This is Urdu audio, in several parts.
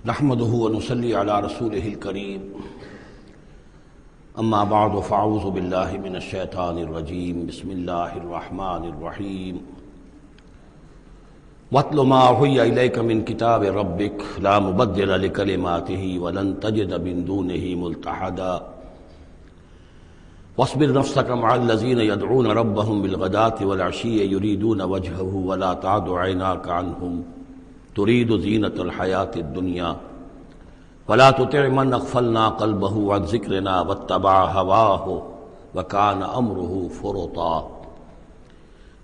نحمده ونصلي على رسوله الكريم اما بعد فاعوذ بالله من الشيطان الرجيم بسم الله الرحمن الرحيم واتل ما اوحي اليك من كتاب ربك لا مبدل لكلماته ولن تجد من دونه ملتحدا واصبر نفسك مع الذين يدعون ربهم بالغداة والعشي يريدون وجهه ولا تعد عيناك عنهم تريد زینة الحیاة الدنیا ولا تطع من اغفلنا قلبه عن ذکرنا واتبع هواه وكان امره فرطا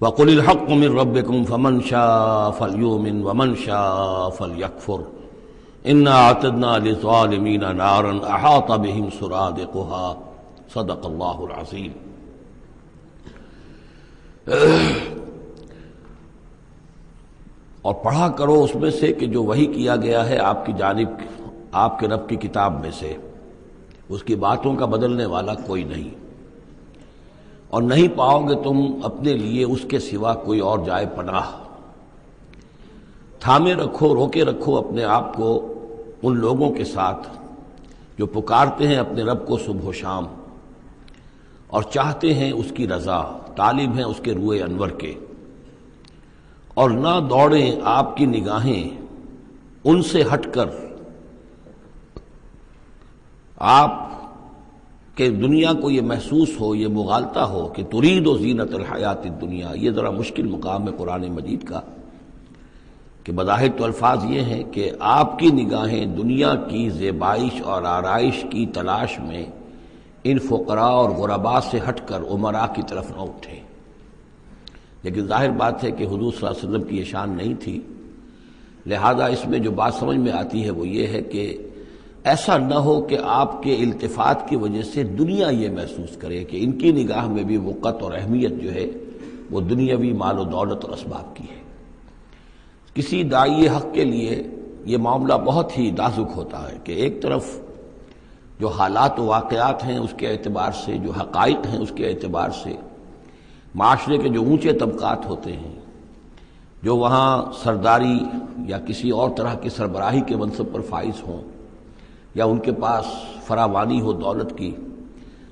وقل الحق من ربكم فمن شاء فليؤمن ومن شاء فليكفر انا اعتدنا للظالمين نارا احاط بهم سرادقها صدق اللہ العظیم۔ اور پڑھا کرو اس میں سے کہ جو وحی کیا گیا ہے آپ کی جانب آپ کے رب کی کتاب میں سے، اس کی باتوں کا بدلنے والا کوئی نہیں، اور نہیں پاؤ گے تم اپنے لیے اس کے سوا کوئی اور جائے پناہ۔ تھامے رکھو، روکے رکھو اپنے آپ کو ان لوگوں کے ساتھ جو پکارتے ہیں اپنے رب کو صبح و شام اور چاہتے ہیں اس کی رضا، طالب ہیں اس کے روئے انور کے، اور نہ دوڑیں آپ کی نگاہیں ان سے ہٹ کر آپ کے دنیا کو یہ محسوس ہو، یہ مغالطہ ہو کہ ترید و زینت الحیات الدنیا۔ یہ ذرا مشکل مقام ہے قرآن مجید کا کہ بظاہر تو الفاظ یہ ہیں کہ آپ کی نگاہیں دنیا کی زیبائش اور آرائش کی تلاش میں ان فقراء اور غرباء سے ہٹ کر امراء کی طرف نہ اٹھیں۔ لیکن ظاہر بات ہے کہ حضور صلی اللہ علیہ وسلم کی یہ شان نہیں تھی، لہذا اس میں جو بات سمجھ میں آتی ہے وہ یہ ہے کہ ایسا نہ ہو کہ آپ کے التفات کی وجہ سے دنیا یہ محسوس کرے کہ ان کی نگاہ میں بھی وقت اور اہمیت جو ہے وہ دنیاوی مال و دولت اور اسباب کی ہے۔ کسی داعی حق کے لیے یہ معاملہ بہت ہی نازک ہوتا ہے کہ ایک طرف جو حالات و واقعات ہیں اس کے اعتبار سے، جو حقائق ہیں اس کے اعتبار سے، معاشرے کے جو اونچے طبقات ہوتے ہیں، جو وہاں سرداری یا کسی اور طرح کی سربراہی کے منصب پر فائز ہوں یا ان کے پاس فراوانی ہو دولت کی،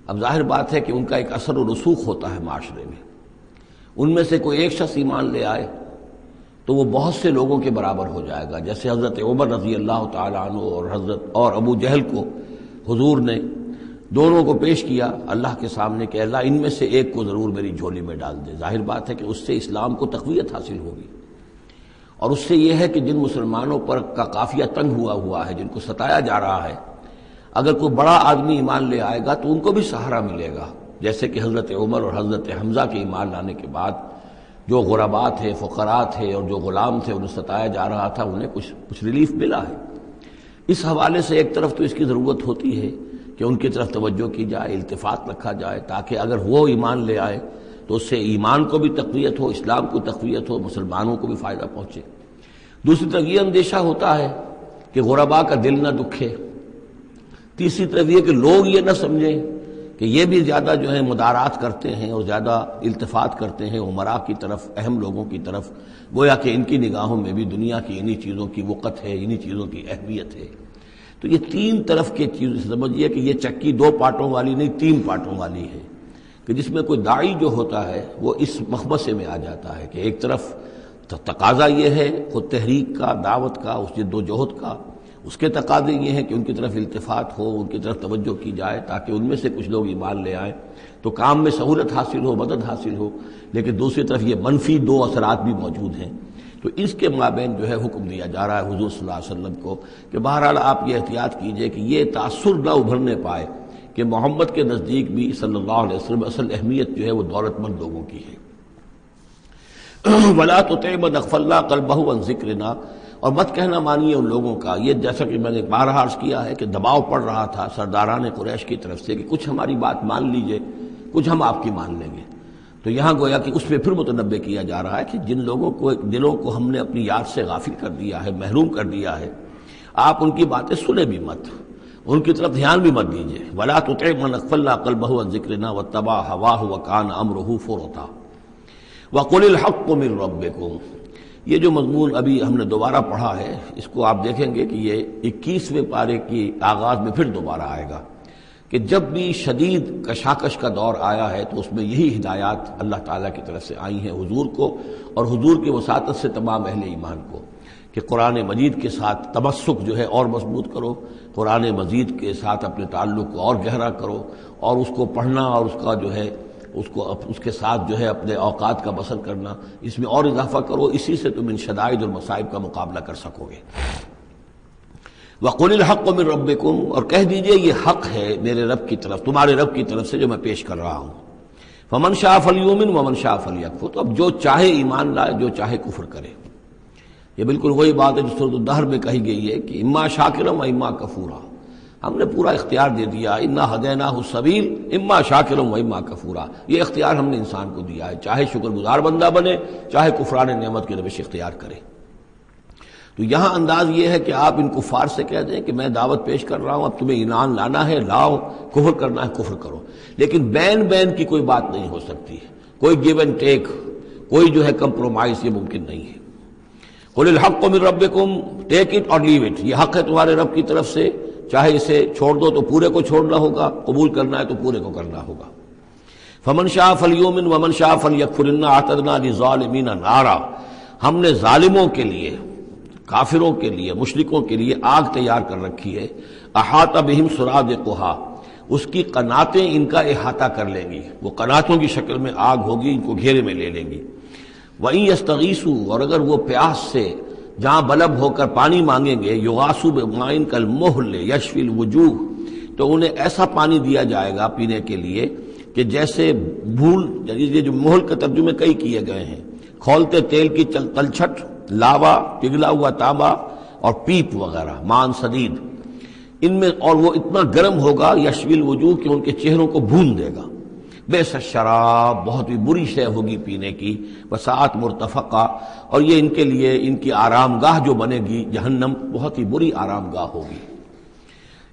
اب ظاہر بات ہے کہ ان کا ایک اثر و رسوخ ہوتا ہے معاشرے میں۔ ان میں سے کوئی ایک شخص ایمان لے آئے تو وہ بہت سے لوگوں کے برابر ہو جائے گا، جیسے حضرت عمر رضی اللہ تعالیٰ عنہ اور ابو جہل کو حضور نے دونوں کو پیش کیا اللہ کے سامنے کہ اللہ ان میں سے ایک کو ضرور میری جھولی میں ڈال دے۔ ظاہر بات ہے کہ اس سے اسلام کو تقویت حاصل ہوگی، اور اس سے یہ ہے کہ جن مسلمانوں پر کا قافیہ تنگ ہوا ہے، جن کو ستایا جا رہا ہے، اگر کوئی بڑا آدمی ایمان لے آئے گا تو ان کو بھی سہارا ملے گا، جیسے کہ حضرت عمر اور حضرت حمزہ کے ایمان لانے کے بعد جو غرباء تھے، فقراء تھے اور جو غلام تھے انہیں ستایا جا رہا تھا، انہیں کچھ ریلیف ملا ہے۔ اس حوالے سے ایک طرف تو اس کی ضرورت ہوتی ہے کہ ان کی طرف توجہ کی جائے، التفات رکھا جائے، تاکہ اگر وہ ایمان لے آئے تو اس سے ایمان کو بھی تقویت ہو، اسلام کو تقویت ہو، مسلمانوں کو بھی فائدہ پہنچے۔ دوسری طرف یہ اندیشہ ہوتا ہے کہ غرباء کا دل نہ دکھے۔ تیسری طرف یہ کہ لوگ یہ نہ سمجھیں کہ یہ بھی زیادہ جو ہے مدارات کرتے ہیں اور زیادہ التفات کرتے ہیں امراء کی طرف، اہم لوگوں کی طرف، گویا کہ ان کی نگاہوں میں بھی دنیا کی انہی چیزوں کی وقت ہے، انہی چیزوں کی اہمیت ہے۔ تو یہ تین طرف کے چیز سمجھیے کہ یہ چکی دو پارٹوں والی نہیں، تین پارٹوں والی ہے، کہ جس میں کوئی داعی جو ہوتا ہے وہ اس مخمصے میں آ جاتا ہے کہ ایک طرف تقاضا یہ ہے خود تحریک کا، دعوت کا، اس جد و جہد کا، اس کے تقاضے یہ ہیں کہ ان کی طرف التفات ہو، ان کی طرف توجہ کی جائے تاکہ ان میں سے کچھ لوگ ایمان لے آئیں تو کام میں سہولت حاصل ہو، مدد حاصل ہو۔ لیکن دوسری طرف یہ منفی دو اثرات بھی موجود ہیں، تو اس کے مابین جو ہے حکم دیا جا رہا ہے حضور صلی اللہ علیہ وسلم کو کہ بہرحال آپ یہ احتیاط کیجئے کہ یہ تاثر نہ ابھرنے پائے کہ محمد کے نزدیک بھی صلی اللہ علیہ وسلم اصل اہمیت جو ہے وہ دولت مند لوگوں کی ہے۔ وَلَا تُطِعْ مَنْ أَغْفَلْنَا قَلْبَهُ عَنْ ذِكْرِنَا، اور مت کہنا مانیے ان لوگوں کا، یہ جیسا کہ میں نے بارہا عرض کیا ہے کہ دباؤ پڑ رہا تھا سرداران قریش کی طرف سے کہ کچھ ہماری بات مان لیجئے، کچھ ہم آپ کی مان لیں گے۔ تو یہاں گویا کہ اس پہ پھر متنبہ کیا جا رہا ہے کہ جن لوگوں کو دلوں کو ہم نے اپنی یاد سے غافل کر دیا ہے، محروم کر دیا ہے، آپ ان کی باتیں سنیں بھی مت، ان کی طرف دھیان بھی مت دیجیے۔ وَلَا تُطِعْ مَنْ أَغْفَلْنَا قَلْبَهُ عَنْ ذِكْرِنَا وَاتَّبَعَ هَوَاهُ وَكَانَ أَمْرُهُ فُرُطًا وَقُلِ الْحَقُّ مِنْ رَبِّكُمْ۔ یہ جو مضمون ابھی ہم نے دوبارہ پڑھا ہے، اس کو آپ دیکھیں گے کہ یہ 21ویں پارے کی آغاز میں پھر دوبارہ آئے گا کہ جب بھی شدید کشاکش کا دور آیا ہے تو اس میں یہی ہدایات اللہ تعالیٰ کی طرف سے آئی ہیں حضور کو اور حضور کی وساطت سے تمام اہل ایمان کو، کہ قرآن مجید کے ساتھ تمسک جو ہے اور مضبوط کرو، قرآن مجید کے ساتھ اپنے تعلق کو اور گہرا کرو، اور اس کو پڑھنا اور اس کا جو ہے اس کے ساتھ جو ہے اپنے اوقات کا بسر کرنا، اس میں اور اضافہ کرو، اسی سے تم ان شدائد اور مصائب کا مقابلہ کر سکو گے۔ وَقُلِ الْحَقُّ مِن رَبِّكُمْ، اور کہہ دیجئے یہ حق ہے میرے رب کی طرف، تمہارے رب کی طرف سے جو میں پیش کر رہا ہوں۔ فَمَن شَاءَ فَلْيُؤْمِنْ وَمَن شَاءَ فَلْيَكْفُرْ، تو اب جو چاہے ایمان لائے، جو چاہے کفر کرے۔ یہ بالکل وہی بات ہے جو سورۃ الدہر میں کہی گئی ہے کہ اما شاکرا و اما کفورا، ہم نے پورا اختیار دے دیا، انا ہدیناہ السبیل اما شاکرا و اما کفورا، یہ اختیار ہم نے انسان کو دیا ہے، چاہے شکر گزار بندہ بنے، چاہے کفران نعمت کی روش اختیار کرے۔ تو یہاں انداز یہ ہے کہ آپ ان کفار سے کہہ دیں کہ میں دعوت پیش کر رہا ہوں، اب تمہیں ایمان لانا ہے لاؤ، کفر کرنا ہے کفر کرو، لیکن بین کی کوئی بات نہیں ہو سکتی، کوئی گیو اینڈ ٹیک، کوئی جو ہے کمپرومائز، یہ ممکن نہیں ہے۔ قُلِ الْحَقُّ مِن رَبِّكُمْ، ٹیک اٹ اور لیو اٹ، یہ حق ہے تمہارے رب کی طرف سے، چاہے اسے چھوڑ دو تو پورے کو چھوڑنا ہوگا، قبول کرنا ہے تو پورے کو کرنا ہوگا۔ فَمَن شَاءَ فَلْيُؤْمِنْ وَمَن شَاءَ فَلْيَكْفُرْ إِنَّا أَعْتَدْنَا لِلظَّالِمِينَ نَارًا، ہم نے ظالموں کے لیے، کافروں کے لیے، مشرکوں کے لیے آگ تیار کر رکھی ہے، احاط بہم سرادقها، اس کی قناتیں ان کا احاطہ کر لیں گی، وہ قناتوں کی شکل میں آگ ہوگی، ان کو گھیرے میں لے لیں گی۔ وَإِن يَسْتَغِيثُوا، اور اگر وہ پیاس سے جہاں بلب ہو کر پانی مانگیں گے، يُغَاثُوا بِمَاءٍ كَالْمُهْلِ يَشْفِي الْوُجُوهَ، تو انہیں ایسا پانی دیا جائے گا پینے کے لیے کہ جیسے بھول، یہ جو مہل کے ترجمے کئی کیے گئے ہیں، کھولتے تیل کی تلچھٹ، لاوا، پگھلا ہوا تانبا اور پیپ وغیرہ، مان سدید، ان میں، اور وہ اتنا گرم ہوگا یشوی الوجوہ کہ ان کے چہروں کو بھون دے گا۔ بیس الشراب، بہت ہی بری شے ہوگی پینے کی، وساعت مرتفقہ، اور یہ ان کے لیے ان کی آرام گاہ جو بنے گی جہنم، بہت ہی بری آرام گاہ ہوگی۔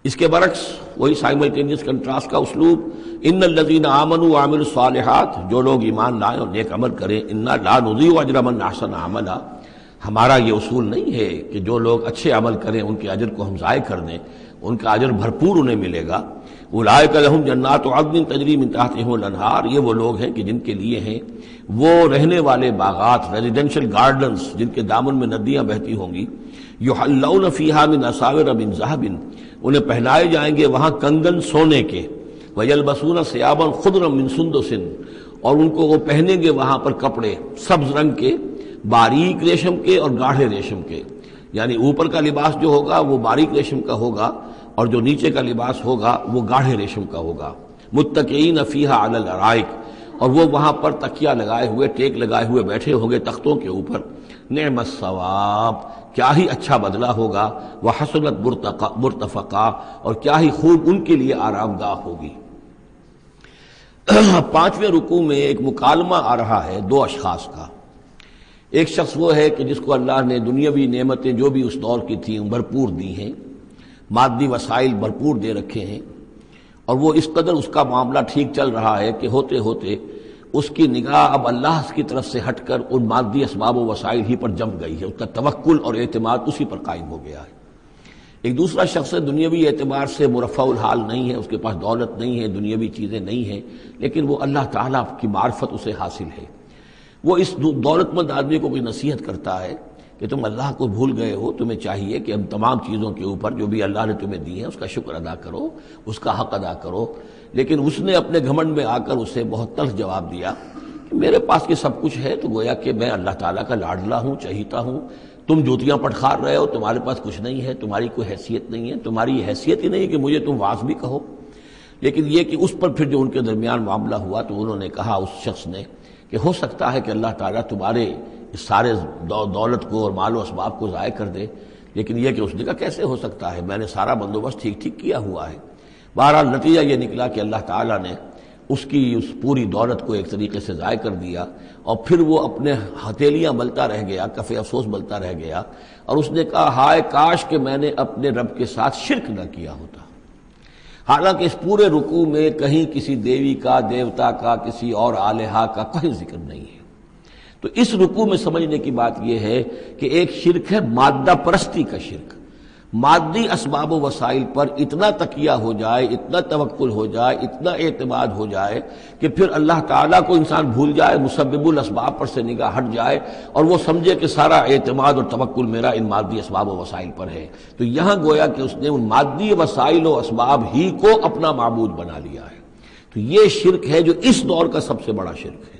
اس کے برعکس وہی سائملٹینیس کنٹراسٹ کا اسلوب، ان الذین آمنوا وعملوا الصالحات، جو لوگ ایمان لائیں اور نیک عمل کریں، انا لا نضیع اجر من احسن عملا، ہمارا یہ اصول نہیں ہے کہ جو لوگ اچھے عمل کریں ان کے اجر کو ہم ضائع کر دیں، ان کا اجر بھرپور انہیں ملے گا۔ اولئک لہم جنات عدن تجری من تحتہم الانہار، یہ وہ لوگ ہیں کہ جن کے لیے ہیں وہ رہنے والے باغات، ریزیڈینشل گارڈنز، جن کے دامن میں ندیاں بہتی ہوں گی، یحلون فیہا من اساور من ذہب، انہیں پہنائے جائیں گے وہاں کنگن سونے کے، ویلبسون ثیابا خضرا من سندس، اور ان کو وہ پہنیں گے وہاں پر کپڑے سبز رنگ کے، باریک ریشم کے اور گاڑھے ریشم کے، یعنی اوپر کا لباس جو ہوگا وہ باریک ریشم کا ہوگا اور جو نیچے کا لباس ہوگا وہ گاڑھے ریشم کا ہوگا۔ متکئین فیہا علی الارائک، اور وہ وہاں پر تکیہ لگائے ہوئے، ٹیک لگائے ہوئے بیٹھے ہوں گے تختوں کے اوپر۔ نعم الثواب، کیا ہی اچھا بدلہ ہوگا، وحسنت مرتفقہ، اور کیا ہی خوب ان کے لیے آرام گاہ ہوگی۔ 5ویں رکوع میں ایک مکالمہ آ رہا ہے دو اشخاص کا۔ ایک شخص وہ ہے کہ جس کو اللہ نے دنیاوی نعمتیں جو بھی اس دور کی تھیں بھرپور دی ہیں، مادی وسائل بھرپور دے رکھے ہیں، اور وہ اس قدر اس کا معاملہ ٹھیک چل رہا ہے کہ ہوتے ہوتے اس کی نگاہ اب اللہ کی طرف سے ہٹ کر ان مادی اسباب و وسائل ہی پر جم گئی ہے، اس کا توکل اور اعتماد اسی پر قائم ہو گیا ہے۔ ایک دوسرا شخص ہے دنیاوی اعتبار سے مرفع الحال نہیں ہے، اس کے پاس دولت نہیں ہے، دنیاوی چیزیں نہیں ہیں، لیکن وہ اللہ تعالیٰ کی معرفت اسے حاصل ہے۔ وہ اس دولت مند آدمی کو کوئی نصیحت کرتا ہے کہ تم اللہ کو بھول گئے ہو، تمہیں چاہیے کہ ہم تمام چیزوں کے اوپر جو بھی اللہ نے تمہیں دی ہے اس کا شکر ادا کرو، اس کا حق ادا کرو۔ لیکن اس نے اپنے گھمنڈ میں آ کر اسے بہت تلخ جواب دیا کہ میرے پاس یہ سب کچھ ہے تو گویا کہ میں اللہ تعالیٰ کا لاڈلا ہوں، چہیتا ہوں، تم جوتیاں پٹخار رہے ہو، تمہارے پاس کچھ نہیں ہے، تمہاری کوئی حیثیت نہیں ہے، تمہاری حیثیت ہی نہیں کہ مجھے تم واعظ بھی کہو۔ لیکن یہ کہ اس پر پھر جو ان کے درمیان معاملہ ہوا تو انہوں نے کہا، اس شخص نے، کہ ہو سکتا ہے کہ اللہ تعالیٰ تمہارے اس سارے دولت کو اور مال و اسباب کو ضائع کر دے، لیکن یہ کہ اس نے کہا کیسے ہو سکتا ہے، میں نے سارا بندوبست ٹھیک کیا ہوا ہے۔ بہرحال نتیجہ یہ نکلا کہ اللہ تعالیٰ نے اس کی اس پوری دولت کو ایک طریقے سے ضائع کر دیا، اور پھر وہ اپنے ہتھیلیاں ملتا رہ گیا، کف افسوس ملتا رہ گیا، اور اس نے کہا ہائے کاش کہ میں نے اپنے رب کے ساتھ شرک نہ کیا ہوتا۔ حالانکہ اس پورے رکوع میں کہیں کسی دیوی کا، دیوتا کا، کسی اور الہہ کا کہیں ذکر نہیں ہے۔ تو اس رکوع میں سمجھنے کی بات یہ ہے کہ ایک شرک ہے مادہ پرستی کا شرک، مادی اسباب و وسائل پر اتنا تکیہ ہو جائے، اتنا توکل ہو جائے، اتنا اعتماد ہو جائے کہ پھر اللہ تعالیٰ کو انسان بھول جائے، مسبب الاسباب پر سے نگاہ ہٹ جائے اور وہ سمجھے کہ سارا اعتماد اور توکل میرا ان مادی اسباب و وسائل پر ہے۔ تو یہاں گویا کہ اس نے ان مادی وسائل و اسباب ہی کو اپنا معبود بنا لیا ہے۔ تو یہ شرک ہے جو اس دور کا سب سے بڑا شرک ہے۔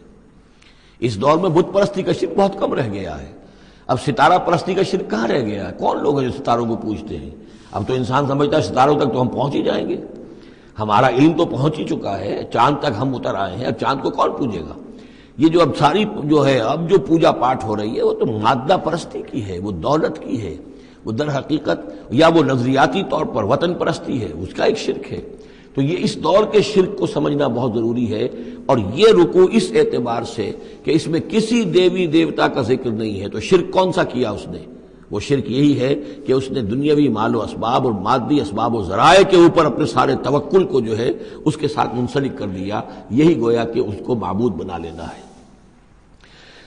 اس دور میں بت پرستی کا شرک بہت کم رہ گیا ہے، اب ستارہ پرستی کا شرک کہاں رہ گیا ہے؟ کون لوگ ہیں جو ستاروں کو پوجتے ہیں؟ اب تو انسان سمجھتا ہے ستاروں تک تو ہم پہنچ ہی جائیں گے، ہمارا علم تو پہنچ ہی چکا ہے، چاند تک ہم اتر آئے ہیں، اب چاند کو کون پوجے گا؟ یہ جو اب ساری جو ہے اب جو پوجا پاٹ ہو رہی ہے وہ تو مادہ پرستی کی ہے، وہ دولت کی ہے، وہ در حقیقت یا وہ نظریاتی طور پر وطن پرستی ہے، اس کا ایک شرک ہے۔ تو یہ اس دور کے شرک کو سمجھنا بہت ضروری ہے، اور یہ رکوع اس اعتبار سے کہ اس میں کسی دیوی دیوتا کا ذکر نہیں ہے۔ تو شرک کون سا کیا اس نے؟ وہ شرک یہی ہے کہ اس نے دنیاوی مال و اسباب اور مادی اسباب و ذرائع کے اوپر اپنے سارے توکل کو جو ہے اس کے ساتھ منسلک کر دیا، یہی گویا کہ اس کو معبود بنا لینا ہے۔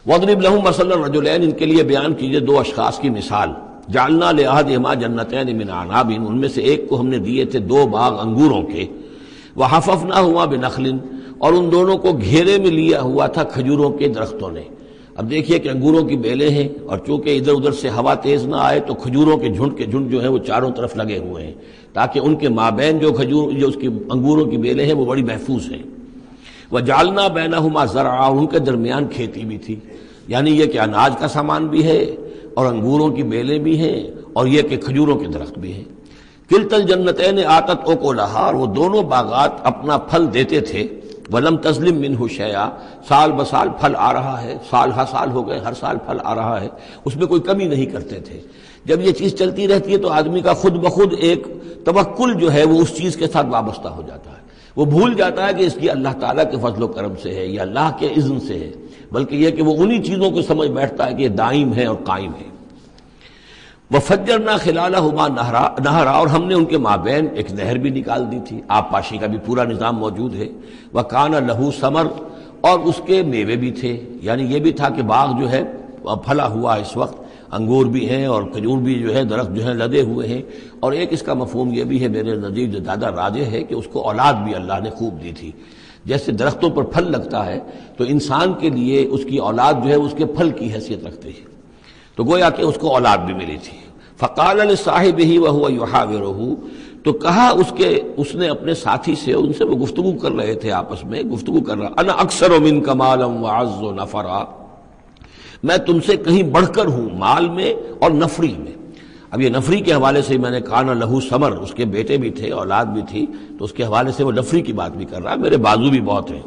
وَاضْرِبْ لَهُم مَثَلَ الرَّجُلَيْنِ، ان کے لیے بیان کیجئے دو اشخاص کی مثال۔ جعلنا لأحدهما جنتین من اعناب، ان میں سے ایک کو ہم نے دیے تھے دو باغ انگوروں کے، وحففناہما بنخل، اور ان دونوں کو گھیرے میں لیا ہوا تھا کھجوروں کے درختوں نے۔ اب دیکھیے کہ انگوروں کی بیلیں ہیں، اور چونکہ ادھر ادھر سے ہوا تیز نہ آئے تو کھجوروں کے جھنڈ جو ہیں وہ چاروں طرف لگے ہوئے ہیں، تاکہ ان کے مابین جو اس کی انگوروں کی بیلیں ہیں وہ بڑی محفوظ ہیں۔ وجعلنا بینہما زرعا، ان کے درمیان کھیتی بھی تھی، یعنی یہ کہ اناج کا سامان بھی ہے اور انگوروں کی بیلیں بھی ہیں اور یہ کہ کھجوروں کے درخت بھی ہیں۔ کلتا الجنتین آتت اکلہا، اور وہ دونوں باغات اپنا پھل دیتے تھے، ولم تظلم منہ شیئا، سال بسال پھل آ رہا ہے، سال ہر سال ہو گئے، ہر سال پھل آ رہا ہے، اس میں کوئی کمی نہیں کرتے تھے۔ جب یہ چیز چلتی رہتی ہے تو آدمی کا خود بخود ایک توکل جو ہے وہ اس چیز کے ساتھ وابستہ ہو جاتا ہے، وہ بھول جاتا ہے کہ اس کی اللہ تعالیٰ کے فضل و کرم سے ہے یا اللہ کے اذن سے ہے، بلکہ یہ کہ وہ انہی چیزوں کو سمجھ بیٹھتا ہے کہ یہ دائم ہے اور قائم ہے۔ وَفَجَّرْنَا خِلَالَهُمَا نَهْرًا، اور ہم نے ان کے مابین ایک نہر بھی نکال دی تھی، آب پاشی کا بھی پورا نظام موجود ہے۔ وَكَانَ لَهُ ثَمَرٌ، اور اس کے میوے بھی تھے، یعنی یہ بھی تھا کہ باغ جو ہے پھلا ہوا اس وقت، انگور بھی ہیں اور کھجور بھی جو ہے درخت جو ہے لدے ہوئے ہیں، اور ایک اس کا مفہوم یہ بھی ہے میرے نزدیک جو زیادہ راجح ہے کہ اس کو اولاد بھی اللہ نے خوب دی تھی۔ جیسے درختوں پر پھل لگتا ہے تو انسان کے لیے اس کی اولاد جو ہے اس کے پھل کی حیثیت رکھتی ہے، تو گویا کہ اس کو اولاد بھی ملی تھی۔ فقال لصاحبہ وہو یحاورہ، تو کہا اس نے اپنے ساتھی سے، ان سے وہ گفتگو کر رہے تھے، آپس میں گفتگو کر رہا، انا اکثر منک مالا واعز نفرا، میں تم سے کہیں بڑھ کر ہوں مال میں اور نفری میں۔ اب یہ نفری کے حوالے سے میں نے کانا لہو ثمر، اس کے بیٹے بھی تھے، اولاد بھی تھی، تو اس کے حوالے سے وہ نفری کی بات بھی کر رہا ہے، میرے بازو بھی بہت ہیں۔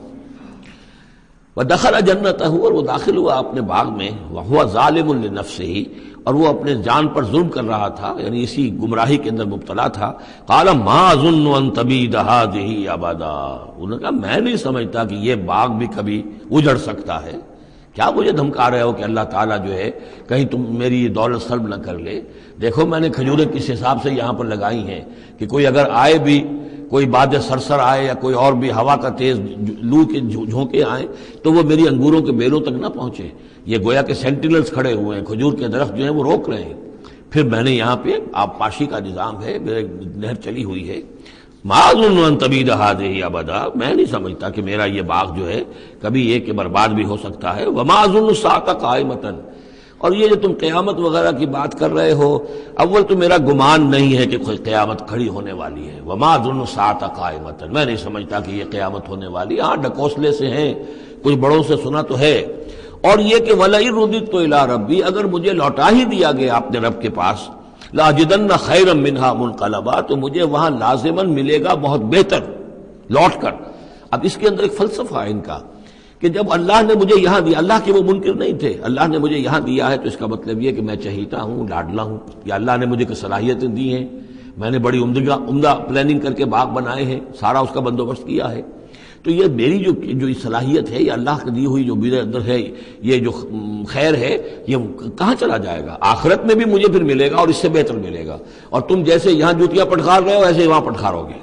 وَدَخَلَ جَنَّتَهُ، اور وہ داخل ہوا اپنے باغ میں، وَهُوَ ظَالِمٌ لِنَفْسِهِ، اور وہ اپنے جان پر ظلم کر رہا تھا، یعنی اسی گمراہی کے اندر مبتلا تھا۔ قَالَ مَا أَظُنُّ أَن تَبِيدَ هَٰذِهِ أَبَدًا، انہوں نے کہا میں نہیں سمجھتا کہ یہ باغ بھی کبھی اجڑ سکتا ہے، کیا مجھے دھمکا رہے ہو کہ اللہ تعالیٰ جو ہے کہیں تم میری یہ دولت سلب نہ کر لے؟ دیکھو میں نے کھجوریں کس حساب سے یہاں پر لگائی ہیں کہ کوئی اگر آئے بھی، کوئی باد سرسر آئے یا کوئی اور بھی ہوا کا تیز لو کے جھونکے آئیں تو وہ میری انگوروں کے بیلوں تک نہ پہنچے۔ یہ گویا کہ سینٹینلز کھڑے ہوئے ہیں، کھجور کے درخت جو ہیں وہ روک رہے ہیں۔ پھر میں نے یہاں پہ آب پاشی کا نظام ہے، میرے نہر چلی ہوئی ہے۔ ما اظن ان تبید هذه ابدا، میں نہیں سمجھتا کہ میرا یہ باغ جو ہے کبھی یہ کہ برباد بھی ہو سکتا ہے۔ وما اظن الساعة قائمة، اور یہ جو تم قیامت وغیرہ کی بات کر رہے ہو، اول تو میرا گمان نہیں ہے کہ کوئی قیامت کھڑی ہونے والی ہے۔ وما اظن الساعة قائمة، میں نہیں سمجھتا کہ یہ قیامت ہونے والی، ہاں ڈکوسلے سے ہیں، کچھ بڑوں سے سنا تو ہے، اور یہ کہ وَلَئِن رُدِدتُّ إِلَىٰ رَبِّي، اگر مجھے لوٹا ہی دیا گیا اپنے رب کے پاس، لَأَجِدَنَّ خَيْرًا مِّنْهَا مُنْقَلَبًا، تو مجھے وہاں لازماً ملے گا بہت بہتر لوٹ کر۔ اب اس کے اندر ایک فلسفہ ہے ان کا کہ جب اللہ نے مجھے یہاں دیا، اللہ کے وہ منکر نہیں تھے، اللہ نے مجھے یہاں دیا ہے تو اس کا مطلب یہ کہ میں چہیتا ہوں، لاڈلا ہوں، یا اللہ نے مجھے صلاحیتیں دی ہیں، میں نے بڑی عمدہ پلاننگ کر کے باغ بنائے ہیں، سارا اس کا بندوبست کیا ہے، تو یہ میری جو صلاحیت ہے، یہ اللہ کی دی ہوئی جو میرے اندر ہے، یہ جو خیر ہے، یہ کہاں چلا جائے گا؟ آخرت میں بھی مجھے پھر ملے گا اور اس سے بہتر ملے گا، اور تم جیسے یہاں جوتیاں پٹخار رہے ہو ایسے وہاں پٹخارو گے۔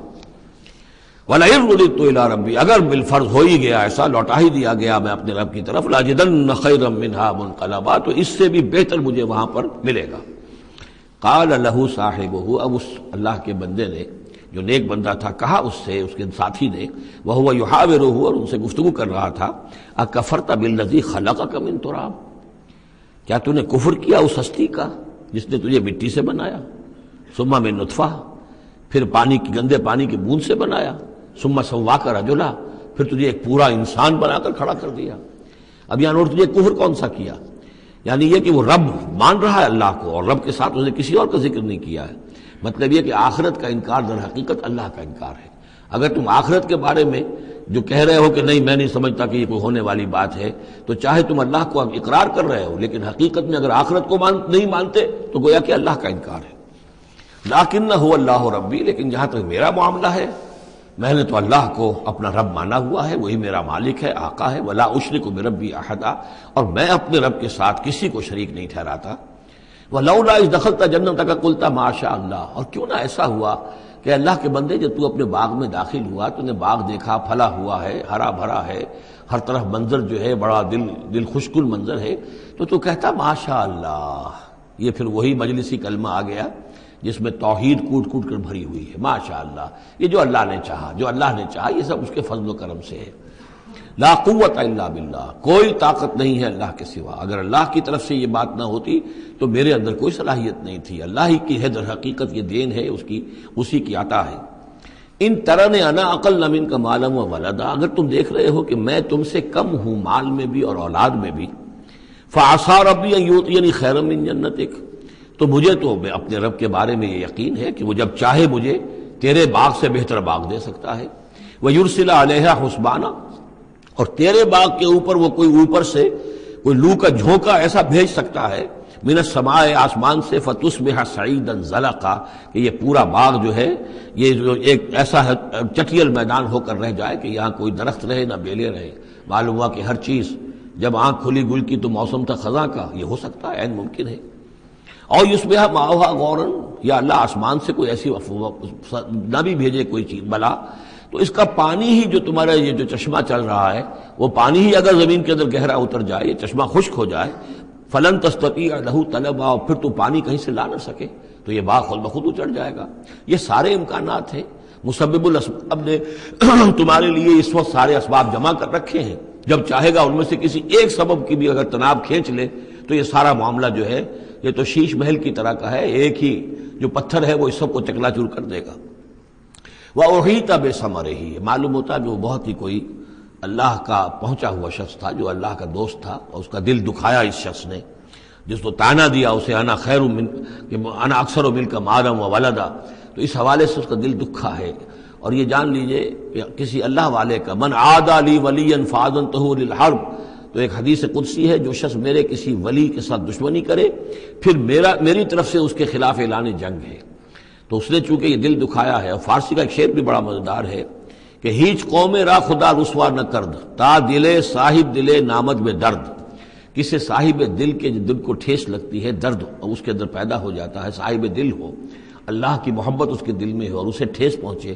وَلَئِن رُدِدتُّ إِلَىٰ رَبِّي، اگر بالفرض ہو ہی گیا ایسا، لوٹا ہی دیا گیا میں اپنے رب کی طرف، لَأَجِدَنَّ خَيْرًا مِّنْهَا مُنقَلَبًا، تو اس سے بھی بہتر مجھے وہاں پر ملے گا۔ قال له صاحبہ، اب اس اللہ کے بندے نے جو نیک بندہ تھا کہا اس سے، اس کے ساتھی نے، وہو یحاورہ، اور ان سے گفتگو کر رہا تھا، اکفرت بالذی خلقک من تراب، کیا تو نے کفر کیا اس ہستی کا جس نے تجھے مٹی سے بنایا، ثم من نطفہ، پھر پانی کی گندے پانی کی بوند سے بنایا، ثم سواک رجلا، پھر تجھے ایک پورا انسان بنا کر کھڑا کر دیا۔ اب یہاں تجھے کفر کون سا کیا؟ یعنی یہ کہ وہ رب مان رہا ہے اللہ کو، اور رب کے ساتھ اس نے کسی اور کا ذکر نہیں کیا ہے۔ مطلب یہ کہ آخرت کا انکار در حقیقت اللہ کا انکار ہے۔ اگر تم آخرت کے بارے میں جو کہہ رہے ہو کہ نہیں میں نہیں سمجھتا کہ یہ کوئی ہونے والی بات ہے، تو چاہے تم اللہ کو اقرار کر رہے ہو، لیکن حقیقت میں اگر آخرت کو نہیں مانتے تو گویا کہ اللہ کا انکار ہے۔ لیکن هو اللہ ربی، لیکن جہاں تک میرا معاملہ ہے، میں نے تو اللہ کو اپنا رب مانا ہوا ہے، وہی میرا مالک ہے، آقا ہے، ولا اشرک بربی احدا، اور میں اپنے رب کے ساتھ کسی کو شریک نہیں ٹھہراتا۔ ولولا اذ دخلت جنتک قلت ما شاء اللہ، اور کیوں نہ ایسا ہوا کہ اللہ کے بندے جب تو اپنے باغ میں داخل ہوا، تو نے باغ دیکھا پھلا ہوا ہے، ہرا بھرا ہے، ہر طرف منظر جو ہے بڑا دل خوشکن منظر ہے، تو کہتا ما شاء اللہ۔ یہ پھر وہی مجلسی کلمہ آ گیا جس میں توحید کوٹ کوٹ کر بھری ہوئی ہے، ماشاء اللہ، یہ جو اللہ نے چاہا، جو اللہ نے چاہا، یہ سب اس کے فضل و کرم سے ہے۔ لا قوت الا باللہ، کوئی طاقت نہیں ہے اللہ کے سوا۔ اگر اللہ کی طرف سے یہ بات نہ ہوتی تو میرے اندر کوئی صلاحیت نہیں تھی، اللہ ہی کی ہے، در حقیقت یہ دین ہے اسی کی عطا ہے۔ ان ترن انا اقل منک مالا و ولدا، اگر تم دیکھ رہے ہو کہ میں تم سے کم ہوں مال میں بھی اور اولاد میں بھی، فعسى ربی ان یؤتینی خیرا من جنتک، تو مجھے تو اپنے رب کے بارے میں یہ یقین ہے کہ وہ جب چاہے مجھے تیرے باغ سے بہتر باغ دے سکتا ہے، وَيُرْسِلَ عَلَيْهَا حُسْبَانًا، اور تیرے باغ کے اوپر وہ کوئی اوپر سے کوئی لو کا جھونکا ایسا بھیج سکتا ہے، من السماء، آسمان سے، فَتُصْبِحَ صَعِيدًا زَلَقًا، کہ یہ پورا باغ جو ہے یہ جو ایک ایسا چٹیل میدان ہو کر رہ جائے کہ یہاں کوئی درخت رہے نہ بیلے رہے۔ معلوم ہوا کہ ہر چیز جب آنکھ کھلی گل کی تو موسم تھا خزاں کا، یہ ہو سکتا ہے، عین ممکن ہے۔ اور یصبح ماؤہا غوراً، یا اللہ آسمان سے کوئی ایسی نہ بھی بھیجے کوئی چیز بلا، تو اس کا پانی ہی جو تمہارا یہ جو چشمہ چل رہا ہے، وہ پانی ہی اگر زمین کے اندر گہرا اتر جائے، یہ چشمہ خشک ہو جائے، فلن تستطیع لہ طلبا، اور پھر تو پانی کہیں سے لا نہ سکے، تو یہ باغ خود بخود اچڑ جائے گا۔ یہ سارے امکانات ہیں، مسبب الاسباب نے تمہارے لیے اس وقت سارے اسباب جمع کر رکھے ہیں، جب چاہے گا ان میں سے کسی ایک سبب کی بھی اگر تناب کھینچ لے تو یہ سارا معاملہ جو ہے یہ تو شیش محل کی طرح کا ہے، ایک ہی جو پتھر ہے وہ اس سب کو چکنا چور کر دے گا۔ وَأُحِيطَ بِثَمَرِهِ، معلوم ہوتا ہے کہ وہ بہت ہی کوئی اللہ کا پہنچا ہوا شخص تھا، جو اللہ کا دوست تھا، اور اس کا دل دکھایا اس شخص نے، جس کو تانا دیا اسے انا خیر من کہ انا اکثر منک مالا و ولدا، تو اس حوالے سے اس کا دل دکھا ہے۔ اور یہ جان لیجئے کہ کسی اللہ والے کا من عادى لی ولیا فاذنته للحرب، تو ایک حدیث قدسی ہے، جو شخص میرے کسی ولی کے ساتھ دشمنی کرے پھر میری طرف سے اس کے خلاف اعلان جنگ ہے، تو اس نے چونکہ یہ دل دکھایا ہے۔ اور فارسی کا ایک شعر بھی بڑا مزیدار ہے کہ ہیچ قوم را خدا رسوا نہ کرد، تا دلے صاحب دلے نامد میں درد، کسی صاحب دل کے دل کو ٹھیس لگتی ہے، درد اور اس کے اندر پیدا ہو جاتا ہے، صاحب دل ہو، اللہ کی محبت اس کے دل میں ہو اور اسے ٹھیس پہنچے،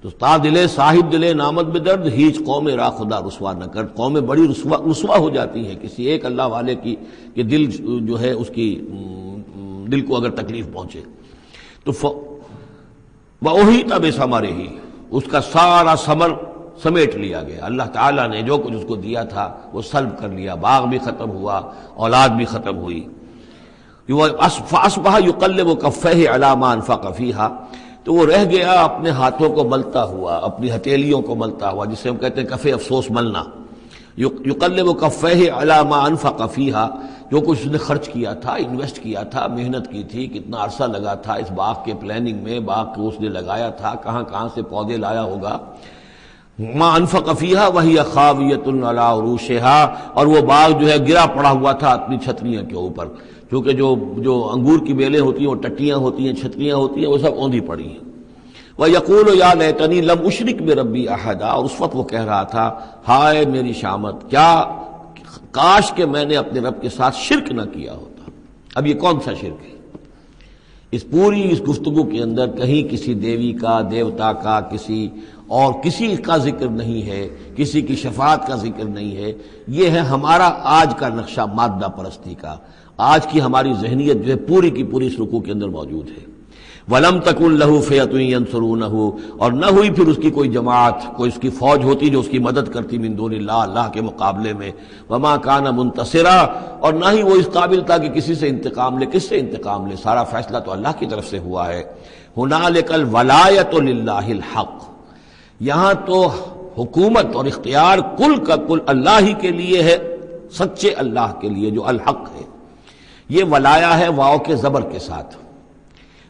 تو تا دلے صاحب دلے نامد میں درد، ہیچ قوم را خدا رسوا نہ کر، قومیں بڑی رسوا ہو جاتی ہیں کسی ایک اللہ والے کی کہ دل جو ہے اس کی دل کو اگر تکلیف پہنچے۔ تو وَأُحِيطَ بِثَمَرِهِ، اس کا سارا ثمر سمیٹ لیا گیا، اللہ تعالیٰ نے جو کچھ اس کو دیا تھا وہ سلب کر لیا، باغ بھی ختم ہوا، اولاد بھی ختم ہوئی۔ فَأَصْبَحَ يُقَلِّبُ كَفَّيْهِ عَلَىٰ مَا أَنفَقَ فِيهَا، تو وہ رہ گیا اپنے ہاتھوں کو ملتا ہوا، اپنی ہتھیلیوں کو ملتا ہوا، جسے ہم کہتے ہیں کفِ افسوس ملنا۔ یقلب کفیہ علی ما انفق فیہا، جو کچھ اس نے خرچ کیا تھا، انویسٹ کیا تھا، محنت کی تھی، کتنا عرصہ لگا تھا اس باغ کے پلاننگ میں، باغ کو اس نے لگایا تھا، کہاں کہاں سے پودے لایا ہوگا۔ ما انفق فیہا وہی خاویۃ علی عروشہا، اور وہ باغ جو ہے گرا پڑا ہوا تھا اپنی چھتریاں کے اوپر، کیونکہ جو انگور کی بیلیں ہوتی ہیں وہ ٹٹیاں ہوتی ہیں، چھتریاں ہوتی ہیں، وہ سب اوندھی پڑی ہیں۔ وَيَقُولُ يَا لَيْتَنِي لَمْ أُشْرِكْ بِرَبِّي أَحَدًا، اور اس وقت وہ کہہ رہا تھا ہائے میری شامت، کیا کاش کہ میں نے اپنے رب کے ساتھ شرک نہ کیا ہوتا۔ اب یہ کون سا شرک ہے؟ اس پوری اس گفتگو کے اندر کہیں کسی دیوی کا، دیوتا کا، کسی کا ذکر نہیں ہے، کسی کی شفاعت کا ذکر نہیں ہے۔ یہ ہے ہمارا آج کا نقشہ مادہ پرستی کا، آج کی ہماری ذہنیت جو ہے پوری کی پوری اس رکوع کے اندر موجود ہے۔ وَلَمْ تَكُنْ لَهُ فِئَةٌ يَنْصُرُونَهُ، اور نہ ہوئی پھر اس کی کوئی جماعت، کوئی اس کی فوج ہوتی جو اس کی مدد کرتی من دون اللہ، اللہ کے مقابلے میں۔ وَمَا كَانَ مُنْتَصِرًا، اور نہ ہی وہ اس قابل تھا کہ کسی سے انتقام لے۔ کس سے انتقام لے؟ سارا فیصلہ تو اللہ کی طرف سے ہوا ہے۔ هُنَالِكَ الْوَلَایَةُ لِلَّهِ الْحَقِّ، یہاں تو حکومت اور اختیار کل کا کل اللہ ہی کے لیے ہے، سچے اللہ کے لیے جو الحق ہے۔ یہ ولایا ہے واو کے زبر کے ساتھ۔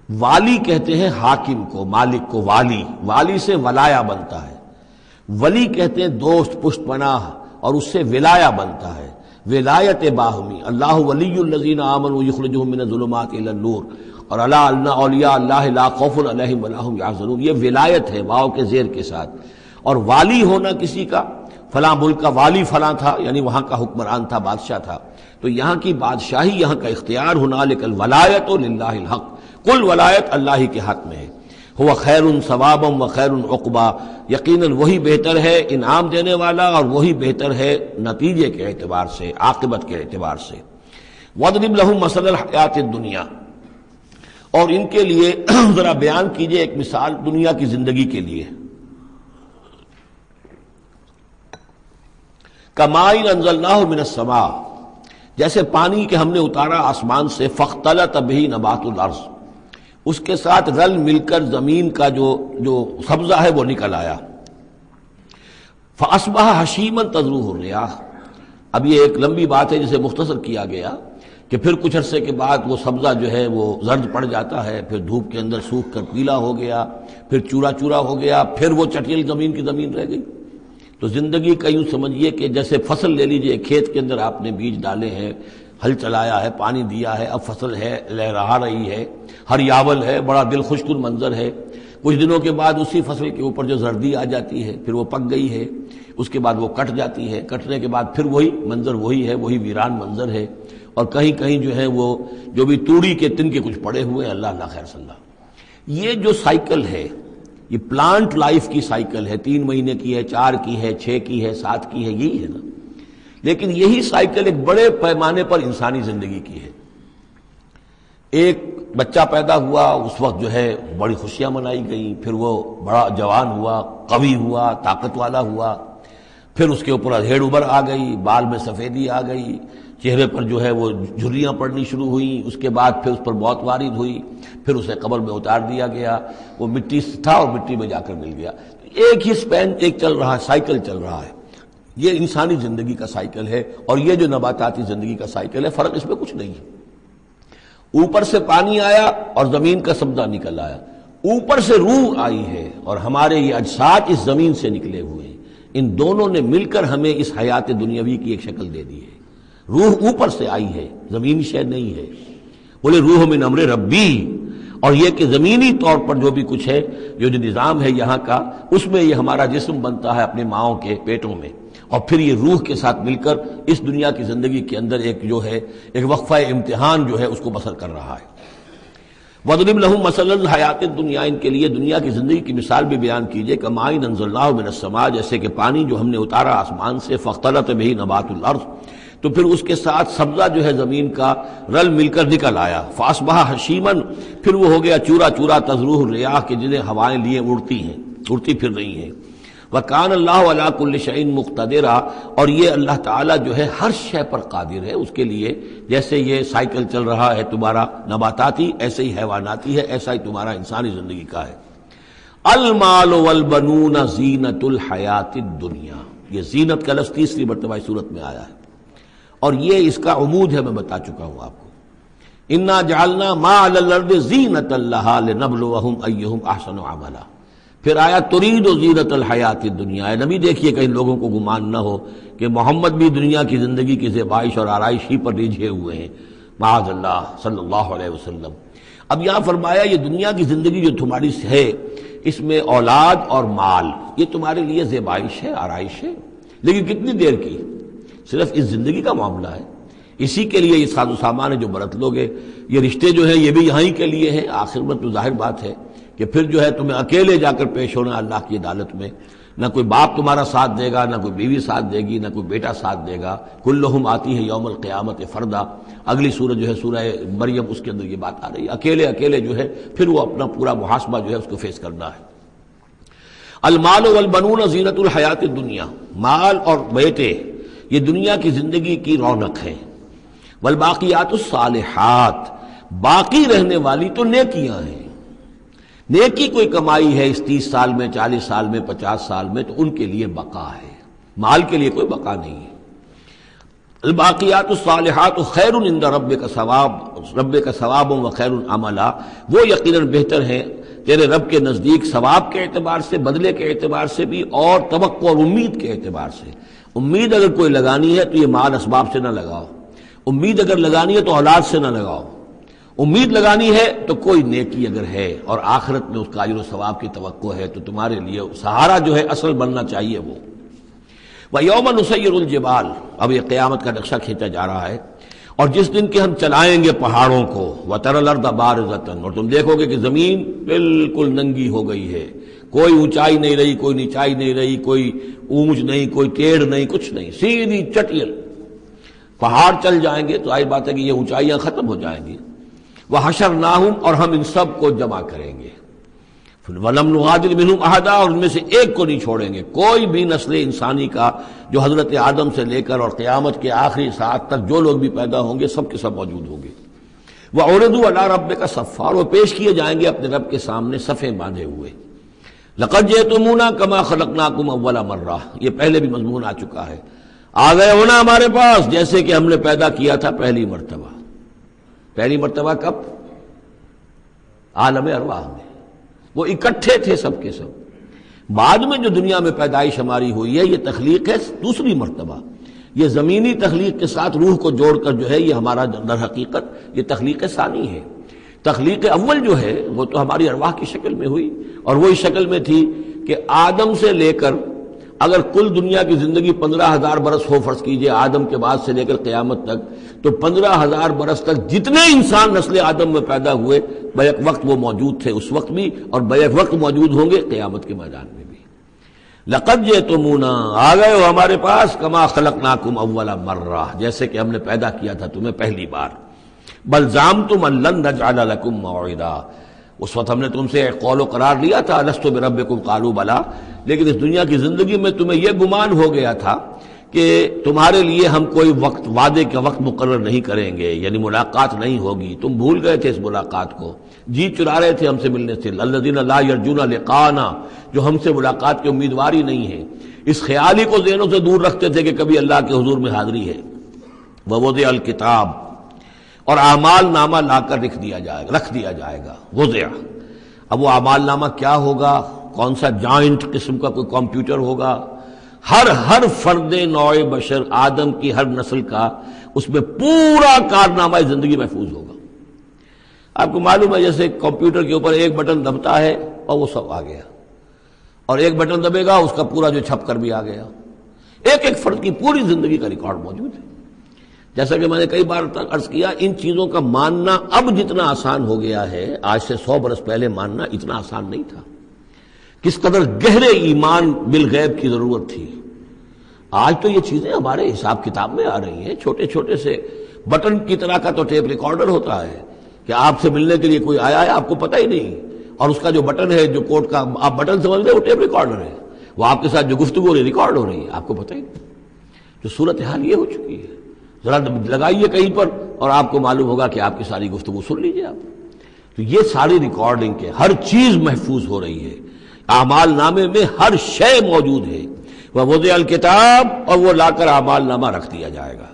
والی کہتے ہیں حاکم کو، مالک کو والی، والی سے ولایا بنتا ہے۔ ولی کہتے ہیں دوست، پشت پناہ، اور اس سے ولایا بنتا ہے۔ ولایت باہمی، اللہ ولی الذین آمنوا یخرجہم من الظلمات الی النور، اور الا ان اولیاء اللہ لا خوف علیہم ولا هم یحزنون، یہ ولایت ہے واو کے زیر کے ساتھ۔ اور والی ہونا کسی کا، فلاں ملک کا والی فلاں تھا، یعنی وہاں کا حکمران تھا، بادشاہ تھا، تو یہاں کی بادشاہی، یہاں کا اختیار، هنالک الولایۃ للہ الحق، کل ولایت اللہ ہی کے حق میں ہے۔ هو خیر ثوابا و خیر عقبا، یقیناً وہی بہتر ہے انعام دینے والا، اور وہی بہتر ہے نتیجے کے اعتبار سے، عاقبت کے اعتبار سے۔ وَاضْرِبْ لَهُم مَثَلَ الْحَیَاةِ الدُّنْیَا، اور ان کے لیے ذرا بیان کیجئے ایک مثال دنیا کی زندگی کے لیے۔ کَمَاءٍ أَنزَلْنَاهُ مِنَ السَّمَاءِ، جیسے پانی کہ ہم نے اتارا آسمان سے، فَاخْتَلَطَ بِهِ نَبَاتُ الْأَرْضِ، اس کے ساتھ رل مل کر زمین کا جو سبزہ ہے وہ نکل آیا۔ فَأَصْبَحَ حَشِيمًا تَذْرُوهُ الرِّيَاحُ، اب یہ ایک لمبی بات ہے جسے مختصر کیا گیا کہ پھر کچھ عرصے کے بعد وہ سبزہ جو ہے وہ زرد پڑ جاتا ہے، پھر دھوپ کے اندر سوکھ کر پیلا ہو گیا، پھر چورا چورا ہو گیا، پھر وہ چٹیل زمین کی زمین رہ گئی۔ تو زندگی کا یوں سمجھیے کہ جیسے فصل لے لیجئے، کھیت کے اندر آپ نے بیج ڈالے ہیں، ہل چلایا ہے، پانی دیا ہے، اب فصل ہے، لہرا رہی ہے، ہریاول ہے، بڑا دل خوش کن منظر ہے۔ کچھ دنوں کے بعد اسی فصل کے اوپر جو زردی آ جاتی ہے، پھر وہ پک گئی ہے، اس کے بعد وہ کٹ جاتی ہے، کٹنے کے بعد پھر وہی منظر وہی ہے، وہی ویران منظر ہے، اور کہیں کہیں جو ہے وہ جو بھی توڑی کے تن کے کچھ پڑے ہوئے ہیں، اللہ اللہ خیر صلی اللہ۔ یہ جو سائیکل ہے، یہ پلانٹ لائف کی سائیکل ہے، 3 مہینے کی ہے، 4 کی ہے، 6 کی ہے، 7 کی ہے، یہی ہے نا۔ لیکن یہی سائیکل ایک بڑے پیمانے پر انسانی زندگی کی ہے۔ ایک بچہ پیدا ہوا، اس وقت جو ہے بڑی خوشیاں منائی گئیں، پھر وہ بڑا جوان ہوا، قوی ہوا، طاقت والا ہوا، پھر اس کے اوپر ادھیڑ ابھر آ گئی، بال میں سفیدی آ گئی، چہرے پر جو ہے وہ جھریاں پڑنی شروع ہوئیں، اس کے بعد پھر اس پر موت وارد ہوئی، پھر اسے قبر میں اتار دیا گیا، وہ مٹی سے تھا اور مٹی میں جا کر مل گیا۔ ایک ہی سپین ایک چل رہا ہے، سائیکل چل رہا ہے۔ یہ انسانی زندگی کا سائیکل ہے، اور یہ جو نباتاتی زندگی کا سائیکل ہے، فرق اس میں کچھ نہیں ہے۔ اوپر سے پانی آیا اور زمین کا سبزہ نکل آیا، اوپر سے روح آئی ہے اور ہمارے یہ اجساد اس زمین سے نکلے ہوئے ہیں، ان دونوں نے مل کر ہمیں اس حیات دنیاوی کی ایک شکل دے دی ہے۔ روح اوپر سے آئی ہے، زمینی شے نہیں ہے۔ بولے روح من امر ربی، اور یہ کہ زمینی طور پر جو بھی کچھ ہے، جو نظام ہے یہاں کا، اس میں یہ ہمارا جسم بنتا ہے اپنے ماؤں کے پیٹوں میں، اور پھر یہ روح کے ساتھ مل کر اس دنیا کی زندگی کے اندر ایک جو ہے ایک وقفہ امتحان جو ہے اس کو بسر کر رہا ہے۔ وَاضْرِبْ لَهُم مَثَلَ الْحَیَاةِ الدُّنْیَا، ان کے لیے دنیا کی زندگی کی مثال بھی بیان کیجئے، کَمَاءٍ أَنزَلْنَاهُ مِنَ السَّمَاءِ، جیسے کہ پانی جو ہم نے اتارا آسمان سے، فَاخْتَلَطَ بِهِ نَبَاتُ الْأَرْضِ، تو پھر اس کے ساتھ سبزہ جو ہے زمین کا رل مل کر نکل آیا، فَأَصْبَحَ حَشِيمًا، پھر وہ ہو گیا چورا چورا، تَذْرُوهُ الرِّيَاحُ، کہ جنہیں ہوائیں لیے اڑتی ہیں، اڑتی پھر رہی ہیں۔ وَكَانَ اللَّهُ عَلَىٰ كُلِّ شَيْءٍ مُقْتَدِرًا، اور یہ اللہ تعالیٰ جو ہے ہر شے پر قادر ہے، اس کے لیے جیسے یہ سائیکل چل رہا ہے تمہارا نباتاتی، ایسے ہی حیواناتی ہے، ایسا ہی تمہارا انسانی زندگی کا ہے۔ المال والبنون زینت الحیات الدنیا، یہ زینت کا لفظ 3 مرتبہ صورت میں آیا ہے، اور یہ اس کا عمود ہے، میں بتا چکا ہوں آپ کو۔ انا جعلنا ما علی الارض زینۃ لها لنبلوہم ایہم احسن عملا، پھر آیا ترید زینت الحیات الدنیا۔ اے نبی دیکھیے کہیں لوگوں کو گمان نہ ہو کہ محمد بھی دنیا کی زندگی کی زیبائش اور آرائش ہی پر ریجھے ہوئے ہیں، معاذ اللہ صلی اللہ علیہ وسلم۔ اب یہاں فرمایا یہ دنیا کی زندگی جو تمہاری ہے، اس میں اولاد اور مال یہ تمہارے لیے زیبائش ہے، آرائش ہے، لیکن کتنی دیر کی؟ صرف اس زندگی کا معاملہ ہے۔ اسی کے لیے یہ ساز و سامان ہے جو برت لوگے، یہ رشتے جو ہیں یہ بھی یہاں ہی کے لیے ہیں۔ آخر میں تو ظاہر بات ہے کہ پھر جو ہے تمہیں اکیلے جا کر پیش ہونا اللہ کی عدالت میں، نہ کوئی باپ تمہارا ساتھ دے گا، نہ کوئی بیوی ساتھ دے گی، نہ کوئی بیٹا ساتھ دے گا۔ کلہم آتی ہے یوم القیامت فردا، اگلی سورۃ جو ہے سورہ مریم، اس کے اندر یہ بات آ رہی ہے، اکیلے اکیلے جو ہے پھر وہ اپنا پورا محاسبہ جو ہے اس کو فیس کرنا ہے۔ المال والبنون زینت الحیات الدنیا، مال اور بیٹے یہ دنیا کی زندگی کی رونق ہے۔ والباقیات الصالحات، باقی رہنے والی تو نیکیاں ہیں۔ نیکی کوئی کمائی ہے اس 30 سال میں، 40 سال میں، 50 سال میں، تو ان کے لیے بقا ہے، مال کے لیے کوئی بقا نہیں ہے۔ الباقیات الصالحات خیر عند ربک ثواب و خیر عملا، وہ یقیناً بہتر ہیں تیرے رب کے نزدیک ثواب کے اعتبار سے، بدلے کے اعتبار سے بھی، اور توقع اور امید کے اعتبار سے۔ امید اگر کوئی لگانی ہے تو یہ مال اسباب سے نہ لگاؤ، امید اگر لگانی ہے تو اولاد سے نہ لگاؤ، امید لگانی ہے تو کوئی نیکی اگر ہے اور آخرت میں اس کا اجر و ثواب کی توقع ہے تو تمہارے لیے سہارا جو ہے اصل بننا چاہیے وہ۔ وَيَوْمَ نُسَيِّرُ الْجِبَالَ، اب یہ قیامت کا نقشہ کھینچا جا رہا ہے، اور جس دن کہ ہم چلائیں گے پہاڑوں کو، وَتَرَى الْأَرْضَ بَارِزَةً، اور تم دیکھو گے کہ زمین بالکل ننگی ہو گئی ہے، کوئی اونچائی نہیں رہی، کوئی نیچائی نہیں رہی، کوئی اونچ نہیں، کوئی ٹیڑھ نہیں، کچھ نہیں، سیدھی چٹیل۔ پہاڑ چل جائیں گے تو آئی بات ہے کہ یہ اونچائیاں ختم ہو جائیں گی۔ وَحَشَرْنَاهُمْ، اور ہم ان سب کو جمع کریں گے، وَلَمْ نُغَادِرْ مِنْهُمْ أَحَدًا، اور ان میں سے ایک کو نہیں چھوڑیں گے، کوئی بھی نسل انسانی کا جو حضرت آدم سے لے کر اور قیامت کے آخری ساعت تک جو لوگ بھی پیدا ہوں گے سب کے سب موجود ہوں گے۔ وَعُرِضُوا عَلَىٰ رَبِّكَ صَفًّا، وہ پیش کیے جائیں گے اپنے رب کے سامنے صفیں باندھے ہوئے۔ لَقَدْ جِئْتُمُونَا كَمَا خَلَقْنَاكُمْ أَوَّلَ مَرَّةٍ، یہ پہلے بھی مضمون آ چکا ہے، آ گئے ہونا ہمارے پاس جیسے کہ ہم نے پیدا کیا تھا پہلی مرتبہ۔ پہلی مرتبہ کب؟ عالم ارواح میں، وہ اکٹھے تھے سب کے سب۔ بعد میں جو دنیا میں پیدائش ہماری ہوئی ہے یہ تخلیق ہے دوسری مرتبہ، یہ زمینی تخلیق کے ساتھ روح کو جوڑ کر جو ہے یہ ہمارا در حقیقت یہ تخلیق ثانی ہے۔ تخلیق اول جو ہے وہ تو ہماری ارواح کی شکل میں ہوئی، اور وہی شکل میں تھی کہ آدم سے لے کر اگر کل دنیا کی زندگی 15,000 برس ہو، فرض کیجئے آدم کے بعد سے لے کر قیامت تک، تو 15,000 برس تک جتنے انسان نسل آدم میں پیدا ہوئے بیک وقت وہ موجود تھے اس وقت بھی، اور بیک وقت موجود ہوں گے قیامت کے میدان میں بھی۔ لَقَدْ جِئْتُمُونَا، آ گئے ہو ہمارے پاس، کما خلقناکم اول مرہ، جیسے کہ ہم نے پیدا کیا تھا تمہیں پہلی بار۔ بل زعمتم ان لن نجعل لکم موعدا، اس وقت ہم نے تم سے ایک قول و قرار لیا تھا، الست بربکم قالوا بلا، لیکن اس دنیا کی زندگی میں تمہیں یہ گمان ہو گیا تھا کہ تمہارے لیے ہم کوئی وقت، وعدے کا وقت مقرر نہیں کریں گے، یعنی ملاقات نہیں ہوگی، تم بھول گئے تھے اس ملاقات کو، جی چرا رہے تھے ہم سے ملنے سے۔ الذین لا یرجون لقاءنا، جو ہم سے ملاقات کی امیدواری نہیں ہے، اس خیال ہی کو ذہنوں سے دور رکھتے تھے کہ کبھی اللہ کے حضور میں حاضری ہے۔ ووضع الکتاب، اور اعمال نامہ لا کر رکھ دیا جائے گا، وضع۔ اب وہ اعمال نامہ کیا ہوگا؟ کون سا جوائنٹ قسم کا کوئی کمپیوٹر ہوگا؟ ہر فرد نوع بشر آدم کی ہر نسل کا اس میں پورا کارنامہ زندگی محفوظ ہوگا۔ آپ کو معلوم ہے جیسے کمپیوٹر کے اوپر ایک بٹن دبتا ہے اور وہ سب آ گیا، اور ایک بٹن دبے گا اس کا پورا جو چھپ کر بھی آ گیا۔ ایک ایک فرد کی پوری زندگی کا ریکارڈ موجود ہے۔ جیسا کہ میں نے کئی بار عرض کیا، ان چیزوں کا ماننا اب جتنا آسان ہو گیا ہے، آج سے 100 برس پہلے ماننا اتنا آسان نہیں تھا۔ کس قدر گہرے ایمان بالغیب کی ضرورت تھی۔ آج تو یہ چیزیں ہمارے حساب کتاب میں آ رہی ہیں، چھوٹے چھوٹے سے بٹن کی طرح کا تو ٹیپ ریکارڈر ہوتا ہے کہ آپ سے ملنے کے لیے کوئی آیا ہے آپ کو پتہ ہی نہیں، اور اس کا جو بٹن ہے جو کوڈ کا آپ بٹن سمجھ رہے وہ ٹیپ ریکارڈر ہے، وہ آپ کے ساتھ جو گفتگو ریکارڈ ہو رہی ہے آپ کو پتہ ہی نہیں۔ جو صورتحال یہ ہو چکی ہے، ذرا لگائیے کہیں پر اور آپ کو معلوم ہوگا کہ آپ کی ساری گفتگو سن لیجیے آپ۔ تو یہ ساری ریکارڈنگ کے ہر چیز محفوظ ہو رہی ہے، اعمال نامے میں ہر شے موجود ہے۔ ووضع الکتاب، اور وہ لا کر اعمال نامہ رکھ دیا جائے گا،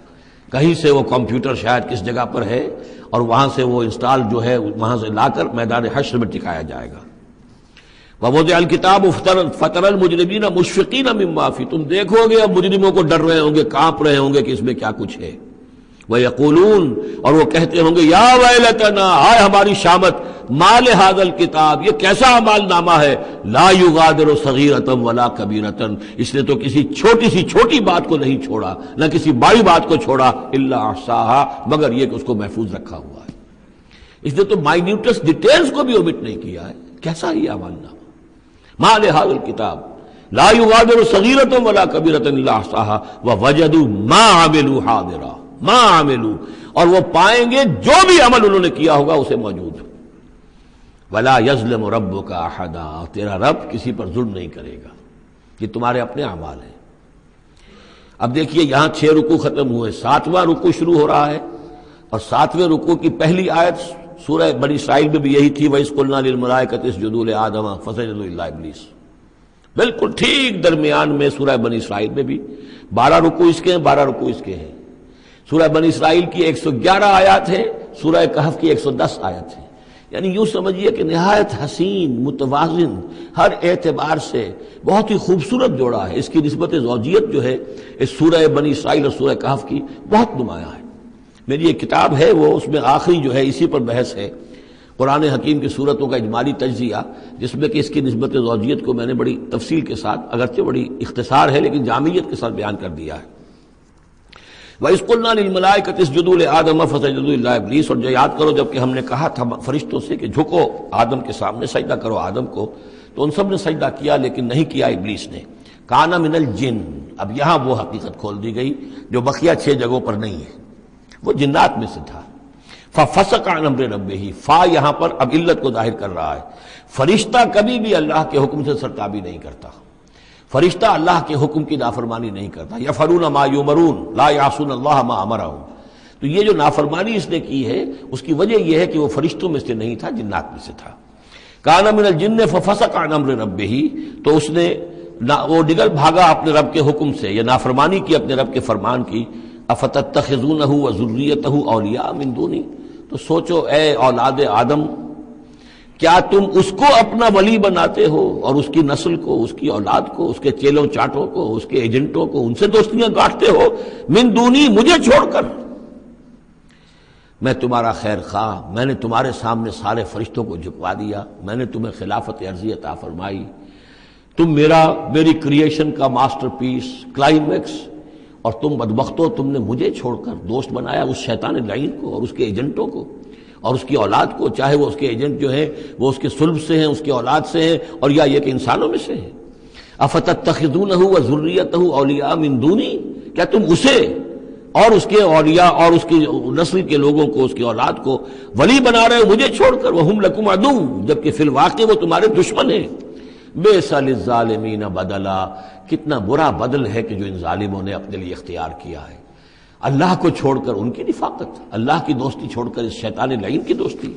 کہیں سے وہ کمپیوٹر شاید کس جگہ پر ہے اور وہاں سے وہ انسٹال جو ہے وہاں سے لا کر میدان حشر میں ٹکایا جائے گا۔ ووضع الکتاب فترى المجرمین مشفقین مما فیہ، تم دیکھو گے اب مجرموں کو ڈر رہے ہوں گے، کانپ رہے ہوں گے کہ اس میں کیا کچھ ہے۔ وَيَقُولُونَ، اور وہ کہتے ہوں گے یا ویلتنا، ہائے ہماری شامت، مال ھذا الکتاب، یہ کیسا اعمال نامہ ہے، لا یغادر صغیرۃ ولا کبیرۃ، اس نے تو کسی چھوٹی سی چھوٹی بات کو نہیں چھوڑا، نہ کسی بڑی بات کو چھوڑا، الا احصاها، مگر یہ کہ اس کو محفوظ رکھا ہوا ہے۔ اس نے تو مائنیوٹس ڈیٹیلز کو بھی اومٹ نہیں کیا ہے۔ کیسا ہی اعمال نامہ، مال ھذا الکتاب لا یغادر صغیرۃ ولا کبیرۃ الا احصاها ووجدوا ما عملوا حاضرا، ما عملوا، اور وہ پائیں گے جو بھی عمل انہوں نے کیا ہوگا اسے موجود۔ ولا یظلم ربک احدا، تیرا رب کسی پر ظلم نہیں کرے گا، یہ تمہارے اپنے اعمال ہیں۔ اب دیکھیے یہاں 6 رکوع ختم ہوئے، 7واں رکوع شروع ہو رہا ہے، اور 7ویں رکوع کی پہلی آیت سورہ بنی اسرائیل میں بھی یہی تھی، وَإِذْ قُلْنَا لِلْمَلَائِكَةِ اسْجُدُوا لِآدَمَ فَسَجَدُوا إِلَّا إِبْلِيسَ، بالکل ٹھیک درمیان میں سورہ بنی اسرائیل میں بھی 12 رکوع اس کے ہیں، 12 رکوع اس کے ہیں۔ سورہ بنی اسرائیل کی 111 آیات ہے، سورہ کہف کی 110 آیت ہے، یعنی یوں سمجھیے کہ نہایت حسین، متوازن، ہر اعتبار سے بہت ہی خوبصورت جوڑا ہے۔ اس کی نسبت زوجیت جو ہے اس سورہ بنی اسرائیل اور سورہ کہف کی بہت نمایاں ہے۔ میری ایک کتاب ہے، وہ اس میں آخری جو ہے اسی پر بحث ہے، قرآن حکیم کی صورتوں کا اجمالی تجزیہ، جس میں کہ اس کی نسبت زوجیت کو میں نے بڑی تفصیل کے ساتھ، اگرچہ بڑی اختصار ہے لیکن جامعیت کے ساتھ بیان کر دیا ہے۔ وَإِذْ قُلْنَا لِلْمَلَائِكَةِ اسْجُدُوا لِآدَمَ فَسَجَدُوا إِلَّا إِبْلِيسَ، اور جو یاد کرو جب کہ ہم نے کہا تھا فرشتوں سے کہ جھکو آدم کے سامنے، سجدہ کرو آدم کو، تو ان سب نے سجدہ کیا لیکن نہیں کیا ابلیس نے۔ کان من الجن، اب یہاں وہ حقیقت کھول دی گئی جو بقیہ 6 جگہوں پر نہیں ہے، وہ جنات میں سے تھا۔ فَفَسَقَ عَنْ أَمْرِ رَبِّهِ، فا یہاں پر اب علت کو ظاہر کر رہا ہے۔ فرشتہ کبھی بھی اللہ کے حکم سے سرتابی نہیں کرتا، فرشتہ اللہ کے حکم کی نافرمانی نہیں کرتا۔ یفعلون ما یؤمرون لا یعصون اللہ ما امرهم، تو یہ جو نافرمانی اس نے کی ہے اس کی وجہ یہ ہے کہ وہ فرشتوں میں سے نہیں تھا، جنات میں سے تھا۔ کان من الجن ففسق عن امر ربه، تو اس نے وہ نگل بھاگا اپنے رب کے حکم سے، یا نافرمانی کی اپنے رب کے فرمان کی۔ افتتخذونہ وذریتہ اولیاء من دونی، تو سوچو اے اولاد آدم، کیا تم اس کو اپنا ولی بناتے ہو اور اس کی نسل کو، اس کی اولاد کو، اس کے چیلوں چاٹوں کو، اس کے ایجنٹوں کو، ان سے دوستیاں گاٹھتے ہو، من دونی، مجھے چھوڑ کر۔ میں تمہارا خیر خواہ، میں نے تمہارے سامنے سارے فرشتوں کو جھکوا دیا، میں نے تمہیں خلافت عرضی عطا فرمائی، تم میری کریشن کا ماسٹر پیس، کلائمیکس، اور تم بدبختو، تم نے مجھے چھوڑ کر دوست بنایا اس شیطان لعین کو اور اس کے ایجنٹوں کو اور اس کی اولاد کو، چاہے وہ اس کے ایجنٹ جو ہیں وہ اس کے صلب سے ہیں، اس کی اولاد سے ہیں، اور یا یہ کہ انسانوں میں سے ہیں۔ افتتخذونہ وذریتہ اولیاء من دونی، کیا تم اسے اور اس کے اولیاء اور اس کی نسل کے لوگوں کو، اس کی اولاد کو ولی بنا رہے ہو مجھے چھوڑ کر، وہم لکم عدو، جبکہ فی الواقع وہ تمہارے دشمن ہیں۔ بئس للظالمین بدلا، کتنا برا بدل ہے کہ جو ان ظالموں نے اپنے لیے اختیار کیا ہے۔ اللہ کو چھوڑ کر ان کی رفاقت، اللہ کی دوستی چھوڑ کر اس شیطان لعین کی دوستی۔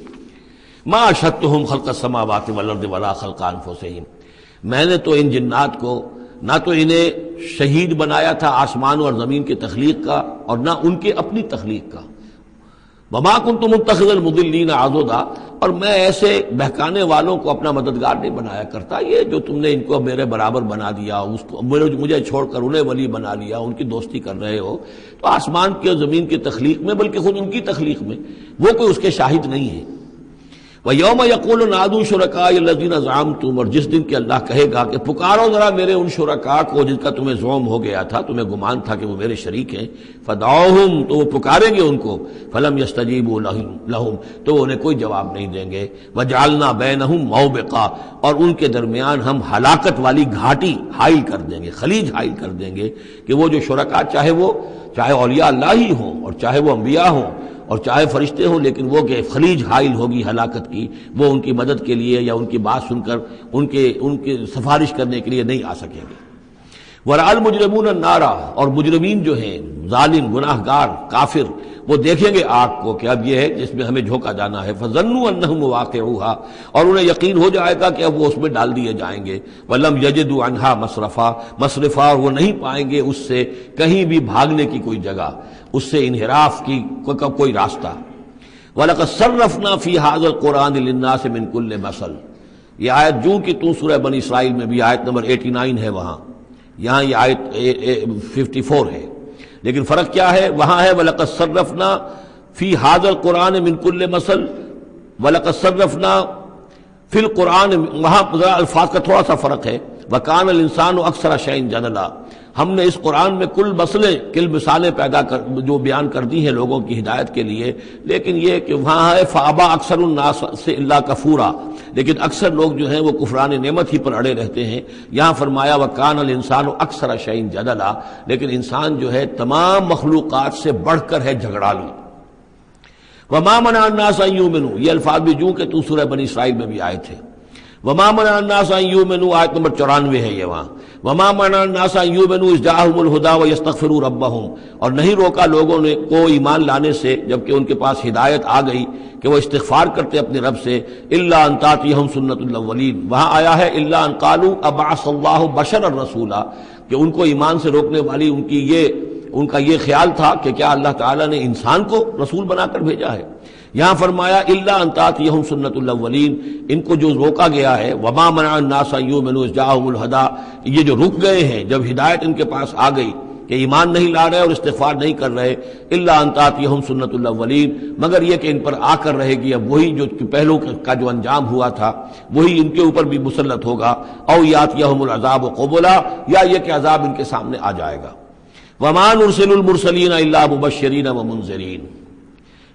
ما اشہدتہم خلق السماوات والارض ولا خلق انفسہم، میں نے تو ان جنات کو نہ تو انہیں شہید بنایا تھا آسمان اور زمین کی تخلیق کا، اور نہ ان کے اپنی تخلیق کا۔ وما کنت متخذ المضلین عضدا، اور میں ایسے بہکانے والوں کو اپنا مددگار نہیں بنایا کرتا۔ یہ جو تم نے ان کو میرے برابر بنا دیا، اس کو مجھے چھوڑ کر انہیں ولی بنا لیا، ان کی دوستی کر رہے ہو، تو آسمان کی اور زمین کی تخلیق میں، بلکہ خود ان کی تخلیق میں وہ کوئی اس کے شاہد نہیں ہے۔ وَيَوْمَ يَقُولُ نَادُوا شُرَكَائِيَ الَّذِينَ زَعَمْتُمْ، اور جس دن کہ اللہ کہے گا کہ پکارو ذرا میرے ان شرکاء کو جن کا تمہیں زعم ہو گیا تھا، تمہیں گمان تھا کہ وہ میرے شریک ہیں، فَدَعُوهُمْ، تو وہ پکاریں گے ان کو، فَلَمْ يَسْتَجِيبُوا لَهُمْ، تو انہیں کوئی جواب نہیں دیں گے، وَجَعَلْنَا بَيْنَهُمْ مَوْبِقًا، اور ان کے درمیان ہم ہلاکت والی گھاٹی حائل کر دیں گے، خلیج حائل کر دیں گے، کہ وہ جو شرکاء چاہے اولیاء اللہ ہی ہوں اور چاہے وہ انبیاء ہوں اور چاہے فرشتے ہوں، لیکن وہ کہ خلیج حائل ہوگی ہلاکت کی، وہ ان کی مدد کے لیے یا ان کی بات سن کر ان کے سفارش کرنے کے لیے نہیں آ سکیں گے۔ وَرَأَى الْمُجْرِمُونَ النَّارَ، اور مجرمین جو ہیں، ظالم، گناہ گار، کافر، وہ دیکھیں گے آگ کو کہ اب یہ ہے جس میں ہمیں جھونکا جانا ہے، فَظَنُّوا أَنَّهُمْ وَاقِعُوهَا، اور انہیں یقین ہو جائے گا کہ اب وہ اس میں ڈال دیے جائیں گے، وَلَمْ يَجِدُوا عَنْهَا مَصْرِفًا، اور وہ نہیں پائیں گے اس سے کہیں بھی بھاگنے کی کوئی جگہ، اس سے انحراف کی کوئی راستہ۔ وَلَقَدْ صَرَّفْنَا فِي هَذَا الْقُرْآنِ لِلنَّاسِ مِنْ كُلِّ مَثَلٍ، یہ آیت جو کہ تو سورہ بنی اسرائیل میں بھی آیت نمبر 89 ہے، وہاں یہاں یہ آیت 54 ہے، لیکن فرق کیا ہے؟ وہاں ہے وَلَقَدْ صَرَّفْنَا فِي هَذَا الْقُرْآنِ مِنْ كُلِّ مَثَلٍ، وَلَقَدْ صَرَّفْنَا فِي الْقُرْآنِ، وہاں ذرا الفاظ کا تھوڑا سا فرق ہے. وَكَانَ الْإِنسَانُ أَكْثَرَ شَيْءٍ جَدَلًا، ہم نے اس قرآن میں کل کل مثالیں جو بیان کر دی ہیں لوگوں کی ہدایت کے لیے، لیکن یہ کہ وہاں ہے فَأَبَى أَكْثَرُ النَّاسِ إِلَّا كَفُورًا، لیکن اکثر لوگ جو ہیں وہ کفران نعمت ہی پر اڑے رہتے ہیں. یہاں فرمایا وَكَانَ الْإِنسَانُ أَكْثَرَ شَيْءٍ جَدَلًا، لیکن انسان جو ہے تمام مخلوقات سے بڑھ کر ہے جھگڑالو. وَمَا مَنَعَ النَّاسَ أَن يُؤْمِنُوا، یہ الفاظ بھی جو کہ سورہ بنی اسرائیل میں بھی آئے تھے. وَمَا مَنَعَ النَّاسَ أَن يُؤْمِنُوا، آیت نمبر 94 ہے یہ وہاں. وَمَا مَنَعَ النَّاسَ أَن يُؤْمِنُوا إِذْ جَاءَهُمُ الْهُدَىٰ وَيَسْتَغْفِرُوا رَبَّهُمْ، اور نہیں روکا لوگوں نے کو ایمان لانے سے جبکہ ان کے پاس ہدایت آ گئی کہ وہ استغفار کرتے اپنے رب سے. إِلَّا أَن تَأْتِيَهُمْ سُنَّةُ الْأَوَّلِينَ، وہاں آیا ہے إِلَّا أَن قَالُوا أَبَعَثَ اللَّهُ بَشَرًا رَسُولًا، کہ ان کو ایمان سے روکنے والی ان کا یہ خیال تھا کہ کیا اللہ تعالیٰ نے انسان کو رسول بنا کر بھیجا ہے. یہاں فرمایا الا ان تاتیہم سنت الاولین، ان کو جو روکا گیا ہے وما منع الناس ان یؤمنوا اذ جاءهم الہدی، یہ جو رک گئے ہیں جب ہدایت ان کے پاس آ گئی کہ ایمان نہیں لا رہے اور استغفار نہیں کر رہے. الا ان تاتیہم سنت الاولین، مگر یہ کہ ان پر آ کر رہے گی اب وہی جو پہلو کا جو انجام ہوا تھا وہی ان کے اوپر بھی مسلط ہوگا. او یاتیہم العذاب قبلا، یا یہ کہ عذاب ان کے سامنے آ جائے گا. وما نرسل المرسلین الا مبشرین ومنذرین،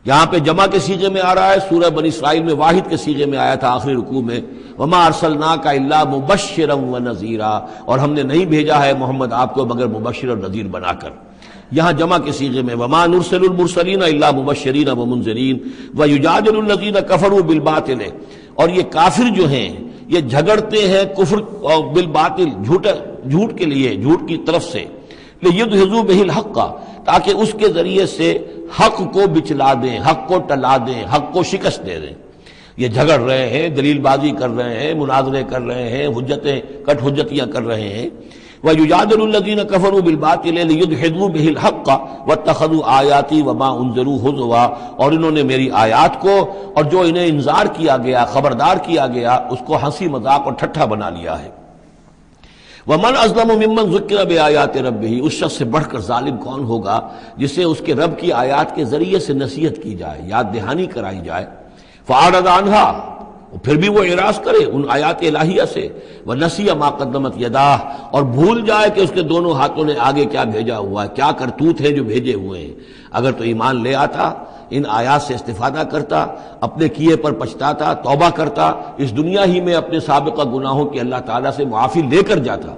یہاں پہ جمع کے سیغے میں آ رہا ہے. سورہ بنی اسرائیل میں واحد کے سیغے میں آیا تھا آخری رکوع میں وما ارسلناک الا مبشرا ونذیرا، اور ہم نے نہیں بھیجا ہے محمد آپ کو مگر مبشر اور نذیر بنا کر. یہاں جمع کے سیغے میں وما نرسل المرسلین الا مبشرین ومنذرین ویجادل الذین کفروا بالباطل، اور یہ کافر جو ہیں یہ جھگڑتے ہیں کفر اور بالباطل، جھوٹ کے لیے، جھوٹ کی طرف سے. لیدحضوا بہ الحق، تاکہ اس کے ذریعے سے حق کو بچلا دیں، حق کو ٹلا دیں، حق کو شکست دے دیں. یہ جھگڑ رہے ہیں، دلیل بازی کر رہے ہیں، مناظرے کر رہے ہیں، حجتیاں کر رہے ہیں. وَيُجَادِلُ الَّذِينَ كَفَرُوا بِالْبَاطِلِ لِيُدْحِضُوا بِهِ الْحَقَّ وَاتَّخَذُوا آيَاتِي وَمَا أُنذِرُوا هُزُوًا، اور انہوں نے میری آیات کو اور جو انہیں انذار کیا گیا، خبردار کیا گیا، اس کو ہنسی مذاق اور ٹھٹھا بنا لیا ہے. وَمَنْ أَظْلَمُ مِمَّنْ ذُكِّرَ بِآيَاتِ رَبِّهِ، اس شخص سے بڑھ کر ظالم کون ہوگا جسے اس کے رب کی آیات کے ذریعے سے نصیحت کی جائے، یاد دہانی کرائی جائے. فَأَعْرَضَ عَنْهَا، پھر بھی وہ اعراض کرے ان آیات الہیہ سے. وَنَسِیَ مَا قَدَّمَتْ يَدَاهُ، اور بھول جائے کہ اس کے دونوں ہاتھوں نے آگے کیا بھیجا ہوا ہے، کیا کرتوت ہے جو بھیجے ہوئے ہیں. اگر تو ایمان لے آتا، ان آیات سے استفادہ کرتا، اپنے کیے پر پچھتاتا، توبہ کرتا، اس دنیا ہی میں اپنے سابقہ گناہوں کی اللہ تعالیٰ سے معافی لے کر جاتا.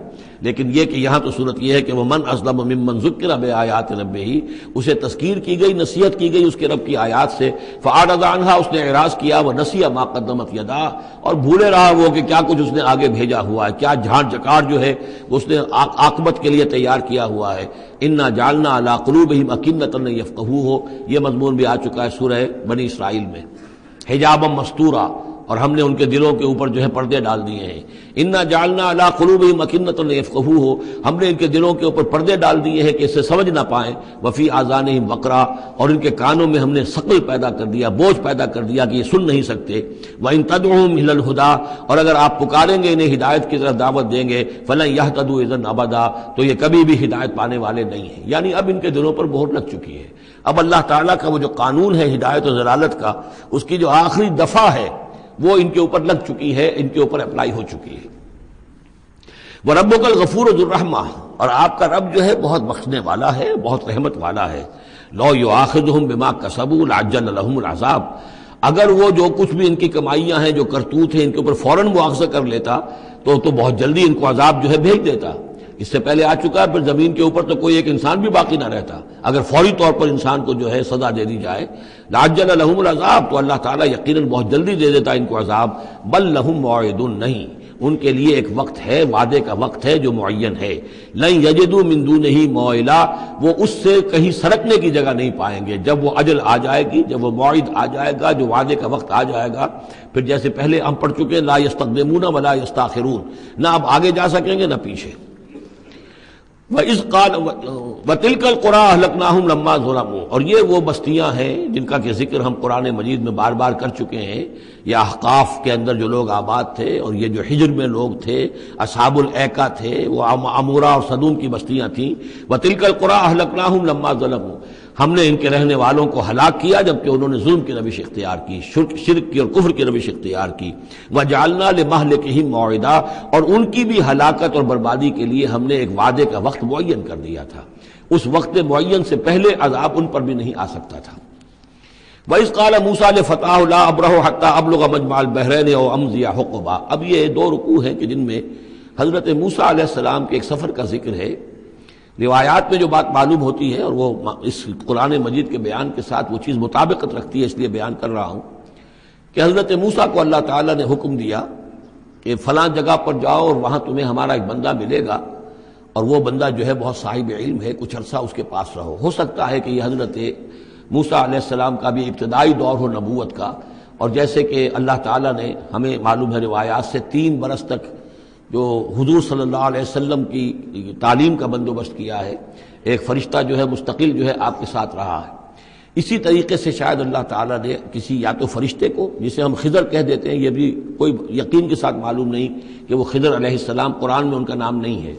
لیکن یہ کہ یہاں تو صورت یہ ہے کہ وَمَنْ أَظْلَمُ مِمَّنْ ذُكِّرَ بِآيَاتِ رَبِّهِ، اسے تذکیر کی گئی، نصیحت کی گئی اس کے رب کی آیات سے. فَأَعْرَضَ عَنْهَا، اس نے اعراض کیا. وَنَسِیَ مَا قَدَّمَتْ يَدَاهُ، اور بھولے رہا وہ کہ کیا کچھ اس نے آگے بھیجا ہوا ہے، کیا جھانٹ جکار جو ہے اس نے عاقبت کے لیے تیار کیا ہوا ہے. اِنَّا جَعَلْنَا عَلَىٰ قُلُوبِهِمْ أَكِنَّةً أَن يَفْقَهُوهُ، یہ مضمون بھی آ چکا ہے سورہ بنی اسرائیل میں. حجابا مستورا، اور ہم نے ان کے دلوں کے اوپر جو ہے پردے ڈال دیے ہیں. انا جعلنا علی قلوبہم اکنۃ لیفقہوہ، ہم نے ان کے دلوں کے اوپر پردے ڈال دیے ہیں کہ اسے سمجھ نہ پائیں. وفی آذانہم وقرا، اور ان کے کانوں میں ہم نے ثقل پیدا کر دیا، بوجھ پیدا کر دیا کہ یہ سن نہیں سکتے. وان تدعوہم الی الہدی، اور اگر آپ پکاریں گے انہیں ہدایت کی طرف دعوت دیں گے، فلن یہتدوا اذا ابدا، تو یہ کبھی بھی ہدایت پانے والے نہیں ہیں. یعنی اب ان کے دلوں پر مہر لگ چکی ہے. اب اللہ تعالیٰ کا وہ جو قانون ہے ہدایت و ضلالت کا، اس کی جو آخری دفعہ ہے وہ ان کے اوپر لگ چکی ہے، ان کے اوپر اپلائی ہو چکی ہے. وَرَبُّكَ الْغَفُورُ ذُو الرَّحْمَةِ، اور آپ کا رب جو ہے بہت بخشنے والا ہے، بہت رحمت والا ہے. لَوْ يُؤَاخِذُهُم بِمَا كَسَبُوا لَعَجَّلَ لَهُمُ الْعَذَابَ، اگر وہ جو کچھ بھی ان کی کمائیاں ہیں، جو کرتوت ہیں، ان کے اوپر فوراً مواخذہ کر لیتا تو بہت جلدی ان کو عذاب جو ہے بھیج دیتا. اس سے پہلے آ چکا ہے، پھر زمین کے اوپر تو کوئی ایک انسان بھی باقی نہ رہتا اگر فوری طور پر انسان کو جو ہے سزا دے دی جائے. لَعَجَّلَ لَهُمُ الْعَذَابَ، تو اللہ تعالیٰ یقیناً بہت جلدی دے دیتا ان کو عذاب. بل لَهُم مَوْعِدٌ، نہیں، ان کے لیے ایک وقت ہے، وعدے کا وقت ہے جو معین ہے. لَن يَجِدُوا مِن دُونِهِ مَوْعِلًا، وہ اس سے کہیں سرکنے کی جگہ نہیں پائیں گے. جب وہ اجل آ جائے گی، جب وہ موعد آ جائے گا، جو وعدے کا وقت آ جائے گا، پھر جیسے پہلے ہم پڑھ چکے لا يستقدمون ولا يستاخرون، نہ اب آگے جا سکیں گے نہ پیچھے. وَإِذْ قَالَ وَتِلْكَ الْقُرَىٰ أَهْلَكْنَاهُمْ لَمَّا ظَلَمُوا، اور یہ وہ بستیاں ہیں جن کا کہ ذکر ہم قرآن مجید میں بار بار کر چکے ہیں. یہ احقاف کے اندر جو لوگ آباد تھے، اور یہ جو حجر میں لوگ تھے، اصحاب الایکا تھے، وہ عمورہ اور صدوم کی بستیاں تھیں. وَتِلْكَ الْقُرَىٰ أَهْلَكْنَاهُمْ لَمَّا ظَلَمُوا، ہم نے ان کے رہنے والوں کو ہلاک کیا جبکہ انہوں نے ظلم کی روش اختیار کی، شرک کی اور کفر کی روش اختیار کی۔ وَجَعَلْنَا لِمَهْلِكِهِمْ مَوْعِدًا، اور ان کی بھی ہلاکت اور بربادی کے لیے ہم نے ایک وعدے کا وقت معین کر دیا تھا، اس وقت معین سے پہلے عذاب ان پر بھی نہیں آ سکتا تھا۔ وَإِذْ قَالَ مُوسَىٰ لِفَتَاهُ لَا أَبْرَحُ حَتَّىٰ أَبْلُغَ مَجْمَعَ الْبَحْرَيْنِ أَوْ أَمْضِيَ حُقُبًا۔ اب یہ دو رکوع ہیں کہ جن میں حضرت موسیٰ علیہ السلام کے ایک سفر کا ذکر ہے۔ روایات میں جو بات معلوم ہوتی ہے اور وہ اس قرآن مجید کے بیان کے ساتھ وہ چیز مطابقت رکھتی ہے، اس لیے بیان کر رہا ہوں کہ حضرت موسیٰ کو اللہ تعالیٰ نے حکم دیا کہ فلاں جگہ پر جاؤ اور وہاں تمہیں ہمارا ایک بندہ ملے گا، اور وہ بندہ جو ہے بہت صاحب علم ہے، کچھ عرصہ اس کے پاس رہو۔ ہو سکتا ہے کہ یہ حضرت موسیٰ علیہ السلام کا بھی ابتدائی دور ہو نبوت کا، اور جیسے کہ اللہ تعالیٰ نے ہمیں معلوم ہے روایات سے 3 برس تک جو حضور صلی اللہ علیہ وسلم کی تعلیم کا بندوبست کیا ہے، ایک فرشتہ جو ہے مستقل جو ہے آپ کے ساتھ رہا ہے، اسی طریقے سے شاید اللہ تعالیٰ نے کسی یا تو فرشتے کو، جسے ہم خضر کہہ دیتے ہیں، یہ بھی کوئی یقین کے ساتھ معلوم نہیں کہ وہ خضر علیہ السلام، قرآن میں ان کا نام نہیں ہے،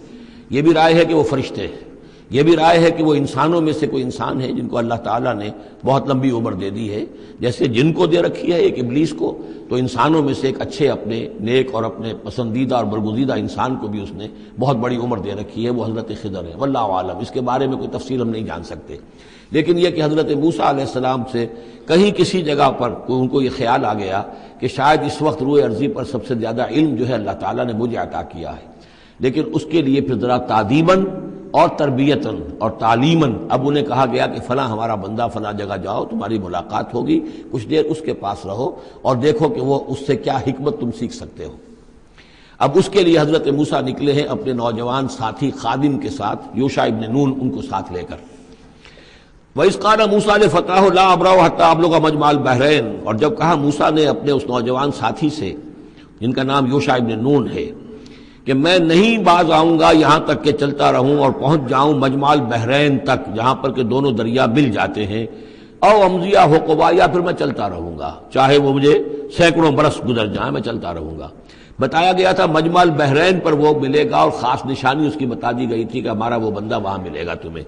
یہ بھی رائے ہے کہ وہ فرشتے ہیں، یہ بھی رائے ہے کہ وہ انسانوں میں سے کوئی انسان ہے جن کو اللہ تعالیٰ نے بہت لمبی عمر دے دی ہے، جیسے جن کو دے رکھی ہے ایک ابلیس کو، تو انسانوں میں سے ایک اچھے اپنے نیک اور اپنے پسندیدہ اور برگزیدہ انسان کو بھی اس نے بہت بڑی عمر دے رکھی ہے، وہ حضرت خضر ہے۔ واللہ عالم، اس کے بارے میں کوئی تفصیل ہم نہیں جان سکتے، لیکن یہ کہ حضرت موسیٰ علیہ السلام سے کہیں کسی جگہ پر ان کو یہ خیال آ گیا کہ شاید اس وقت روئے ارضی پر سب سے زیادہ علم جو ہے اللہ تعالیٰ نے مجھے عطا کیا ہے، لیکن اس کے لیے پھر ذرا تعدیباً اور تربیتاً اور تعلیماً اب انہیں کہا گیا کہ فلاں ہمارا بندہ فلاں جگہ جاؤ، تمہاری ملاقات ہوگی، کچھ دیر اس کے پاس رہو اور دیکھو کہ وہ اس سے کیا حکمت تم سیکھ سکتے ہو۔ اب اس کے لیے حضرت موسیٰ نکلے ہیں اپنے نوجوان ساتھی خادم کے ساتھ، یوشع ابن نون ان کو ساتھ لے کر۔ وَإِذْ قَالَ مُوسَىٰ لِفَتَاهُ لَا أَبْرَحُ حَتَّىٰ أَبْلُغَ مَجْمَعَ الْبَحْرَيْنِ، اور جب کہا موسیٰ نے اپنے اس نوجوان ساتھی سے جن کا نام یوشع ابن نون ہے کہ میں نہیں باز آؤں گا یہاں تک کہ چلتا رہوں اور پہنچ جاؤں مجمع البحرین تک، جہاں پر کہ دونوں دریا مل جاتے ہیں، او امضی حقبا، یا پھر میں چلتا رہوں گا، چاہے وہ مجھے سینکڑوں برس گزر جائیں میں چلتا رہوں گا۔ بتایا گیا تھا مجمع البحرین پر وہ ملے گا، اور خاص نشانی اس کی بتا دی گئی تھی کہ ہمارا وہ بندہ وہاں ملے گا تمہیں۔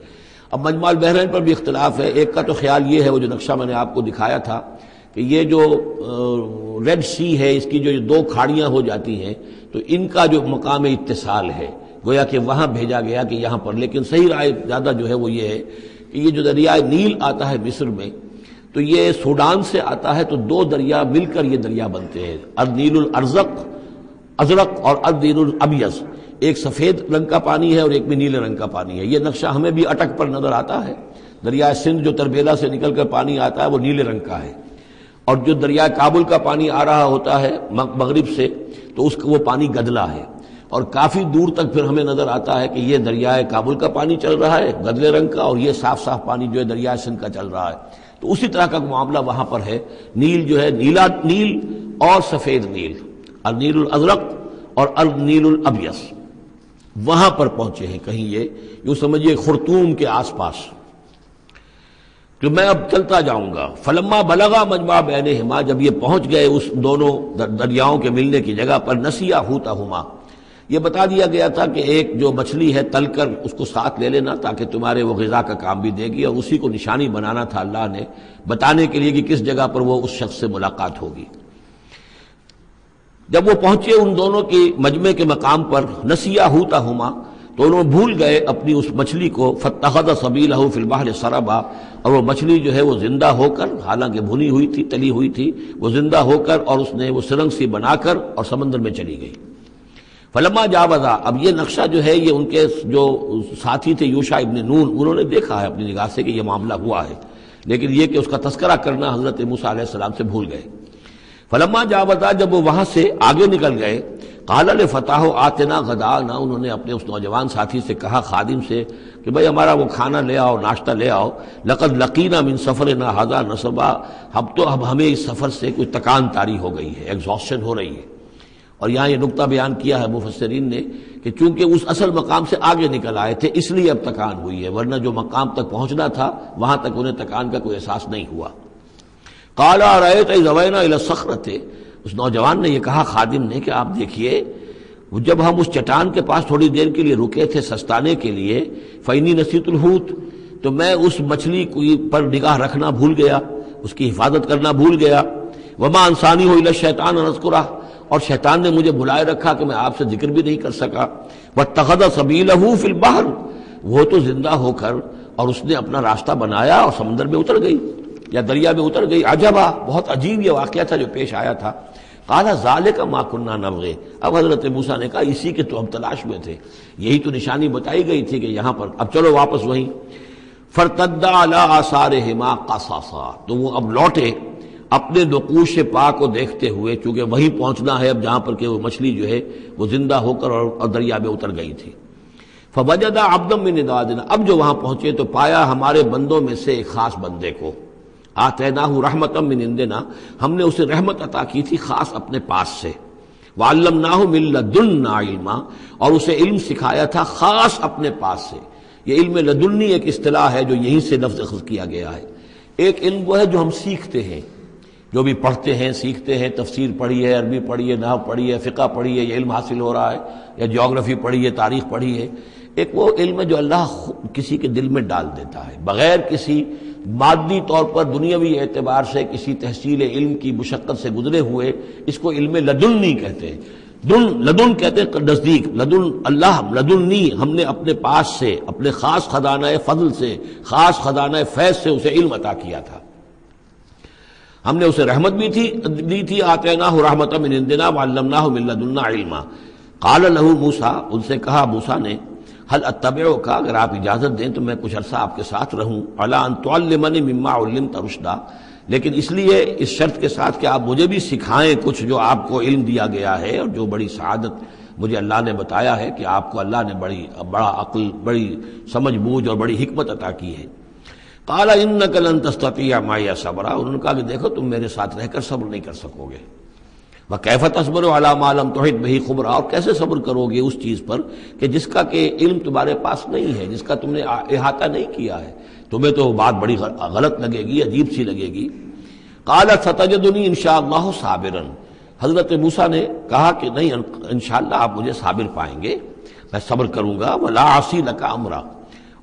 اب مجمع البحرین پر بھی اختلاف ہے، ایک کا تو خیال یہ ہے، وہ جو نقشہ میں نے آپ کو دکھایا تھا، کہ یہ جو ریڈ سی ہے، اس کی جو 2 کھاڑیاں ہو جاتی ہیں، تو ان کا جو مقام اتصال ہے گویا کہ وہاں بھیجا گیا کہ یہاں پر، لیکن صحیح رائے زیادہ جو ہے وہ یہ ہے کہ یہ جو دریائے نیل آتا ہے مصر میں، تو یہ سوڈان سے آتا ہے، تو 2 دریا مل کر یہ دریا بنتے ہیں، النیل الازرق اور النیل الابیض، ایک سفید رنگ کا پانی ہے اور ایک میں نیلے رنگ کا پانی ہے۔ یہ نقشہ ہمیں بھی اٹک پر نظر آتا ہے، دریائے سندھ جو تربیلا سے نکل کر پانی آتا ہے وہ نیلے رنگ کا ہے، اور جو دریائے کابل کا پانی آ رہا ہوتا ہے مغرب سے تو اس کا وہ پانی گدلا ہے، اور کافی دور تک پھر ہمیں نظر آتا ہے کہ یہ دریائے کابل کا پانی چل رہا ہے گدلے رنگ کا، اور یہ صاف صاف پانی جو ہے دریائے سندھ کا چل رہا ہے۔ تو اسی طرح کا معاملہ وہاں پر ہے، نیل جو ہے نیلا نیل اور سفید نیل، النیل الازرق اور النیل الابیض، وہاں پر پہنچے ہیں کہیں، یہ یوں سمجھیے خرطوم کے آس پاس، کہ میں اب چلتا جاؤں گا۔ فلما بلغا مجمع بینہما، جب یہ پہنچ گئے اس دونوں دریاؤں کے ملنے کی جگہ پر، نسیا حوتہما، یہ بتا دیا گیا تھا کہ ایک جو مچھلی ہے تل کر اس کو ساتھ لے لینا تاکہ تمہارے وہ غذا کا کام بھی دے گی، اور اسی کو نشانی بنانا تھا اللہ نے بتانے کے لیے کہ کس جگہ پر وہ اس شخص سے ملاقات ہوگی۔ جب وہ پہنچے ان دونوں کی مجمع کے مقام پر، نسیا حوتہما، تو انہوں بھول گئے اپنی اس مچھلی کو، فاتخذ سبیلہ فی البحر سربا، اور وہ مچھلی جو ہے وہ زندہ ہو کر، حالانکہ بھنی ہوئی تھی تلی ہوئی تھی، وہ زندہ ہو کر اور اس نے وہ سرنگ سی بنا کر اور سمندر میں چلی گئی۔ فلما جاوزا، اب یہ نقشہ جو ہے یہ ان کے جو ساتھی تھے یوشع ابن نون، انہوں نے دیکھا ہے اپنی نگاہ سے کہ یہ معاملہ ہوا ہے، لیکن یہ کہ اس کا تذکرہ کرنا حضرت موسیٰ علیہ السلام سے بھول گئے۔ فلما جاوزا، جب وہ وہاں سے آگے نکل گئے، قال لفتاه آتنا غداءنا، انہوں نے اپنے اس نوجوان ساتھی سے کہا، خادم سے، کہ بھئی ہمارا وہ کھانا لے آؤ، ناشتہ لے آؤ، لقد لقینا من سفرنا ھذا نصبا، اب ہمیں اس سفر سے کوئی تکان طاری ہو گئی ہے، ایگزاسشن ہو رہی ہے۔ اور یہاں یہ نقطہ بیان کیا ہے مفسرین نے کہ چونکہ اس اصل مقام سے آگے نکل آئے تھے اس لیے اب تکان ہوئی ہے، ورنہ جو مقام تک پہنچنا تھا وہاں تک انہیں تکان کا کوئی احساس نہیں ہوا۔ قال ارأيت إذ أوينا إلى الصخرة، اس نوجوان نے یہ کہا خادم نے کہ آپ دیکھیے جب ہم اس چٹان کے پاس تھوڑی دیر کے لیے رکے تھے سستانے کے لیے، فإني نسيت الحوت، تو میں اس مچھلی پر نگاہ رکھنا بھول گیا، اس کی حفاظت کرنا بھول گیا۔ وما انسانی الا الشیطان ان اذکرہ، اور شیطان نے مجھے بلائے رکھا کہ میں آپ سے ذکر بھی نہیں کر سکا۔ واتخذ سبیلہ فی البحر، وہ تو زندہ ہو کر اور اس نے اپنا راستہ بنایا اور سمندر میں اتر گئی یا دریا میں اتر گئی۔ عجبا، بہت عجیب یہ واقعہ تھا جو پیش آیا تھا۔ قال ذالک ما کنا نبغی، اب حضرت موسیٰ نے کہا اسی کے تو ہم تلاش میں تھے، یہی تو نشانی بتائی گئی تھی کہ یہاں پر، اب چلو واپس وہیں۔ فارتدا علی آثارہما قصصا، تو وہ اب لوٹے اپنے نقوش پا کو دیکھتے ہوئے، چونکہ وہیں پہنچنا ہے اب جہاں پر کہ وہ مچھلی جو ہے وہ زندہ ہو کر اور دریا میں اتر گئی تھی۔ فوجد عبدا من عبادنا، اب جو وہاں پہنچے تو پایا ہمارے بندوں میں سے ایک خاص بندے کو۔ آتیناہ رحمتا من عندنا، ہم نے اسے رحمت عطا کی تھی خاص اپنے پاس سے۔ وعلمناہ من لدنا علما، اور اسے علم سکھایا تھا خاص اپنے پاس سے۔ یہ علم لدنی ایک اصطلاح ہے جو یہیں سے لفظ اخذ کیا گیا ہے۔ ایک علم وہ ہے جو ہم سیکھتے ہیں، جو بھی پڑھتے ہیں سیکھتے ہیں، تفسیر پڑھی ہے، عربی پڑھی ہے، نحو پڑھی ہے، فقہ پڑھی ہے، یہ علم حاصل ہو رہا ہے، یا جیوگرافی پڑھی ہے، تاریخ پڑھی ہے۔ ایک وہ علم ہے جو اللہ کسی کے دل میں ڈال دیتا ہے بغیر کسی مادی طور پر دنیاوی اعتبار سے کسی تحصیل علم کی مشقت سے گزرے ہوئے، اس کو علم لدنی کہتے ہیں۔ لدن کہتے ہیں نزدیک، لدن اللہ، لدنی ہم نے اپنے پاس سے، اپنے خاص خزانہ فضل سے، خاص خزانہ فیض سے اسے علم عطا کیا تھا۔ ہم نے اسے رحمت بھی دی تھی، آتیناہ رحمتا من عندنا وعلمناہ من لدنا علما۔ قال لہ موسیٰ، ان سے کہا موسیٰ نے، هل اتبعک، اگر آپ اجازت دیں تو میں کچھ عرصہ آپ کے ساتھ رہوں، علی ان تعلمنی مما علمت رشدا، لیکن اس لیے اس شرط کے ساتھ کہ آپ مجھے بھی سکھائیں کچھ جو آپ کو علم دیا گیا ہے اور جو بڑی سعادت مجھے اللہ نے بتایا ہے کہ آپ کو اللہ نے بڑا عقل، بڑی سمجھ بوجھ اور بڑی حکمت عطا کی ہے۔ قال انک لن تستطیع معی صبرا، انہوں نے کہا کہ دیکھو تم میرے ساتھ رہ کر صبر نہیں کر سکو گے۔ وَكَيْفَ تَصْبِرُ عَلَىٰ مَا لَمْ تُحِطْ بِهِ خُبْرًا، اور کیسے صبر کرو گے اس چیز پر کہ جس کا کہ علم تمہارے پاس نہیں ہے، جس کا تم نے احاطہ نہیں کیا ہے، تمہیں تو بات بڑی غلط لگے گی، عجیب سی لگے گی۔ قَالَ سَتَجِدُنِي إِن شَاءَ اللَّهُ صَابِرًا، حضرت موسیٰ نے کہا کہ نہیں، انشاءاللہ آپ مجھے صابر پائیں گے، میں صبر کروں گا۔ وَلَا عَصِي لَكَ أَمْرًا،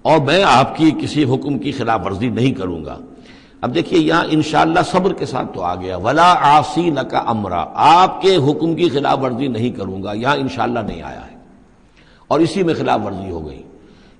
اور میں آپ کی کسی حکم کی خلاف ورزی نہیں کروں گا۔ اب دیکھیے یہاں انشاءاللہ صبر کے ساتھ تو آ گیا، ولا عاصی لک امرا، آپ کے حکم کی خلاف ورزی نہیں کروں گا، یہاں انشاءاللہ نہیں آیا ہے، اور اسی میں خلاف ورزی ہو گئی،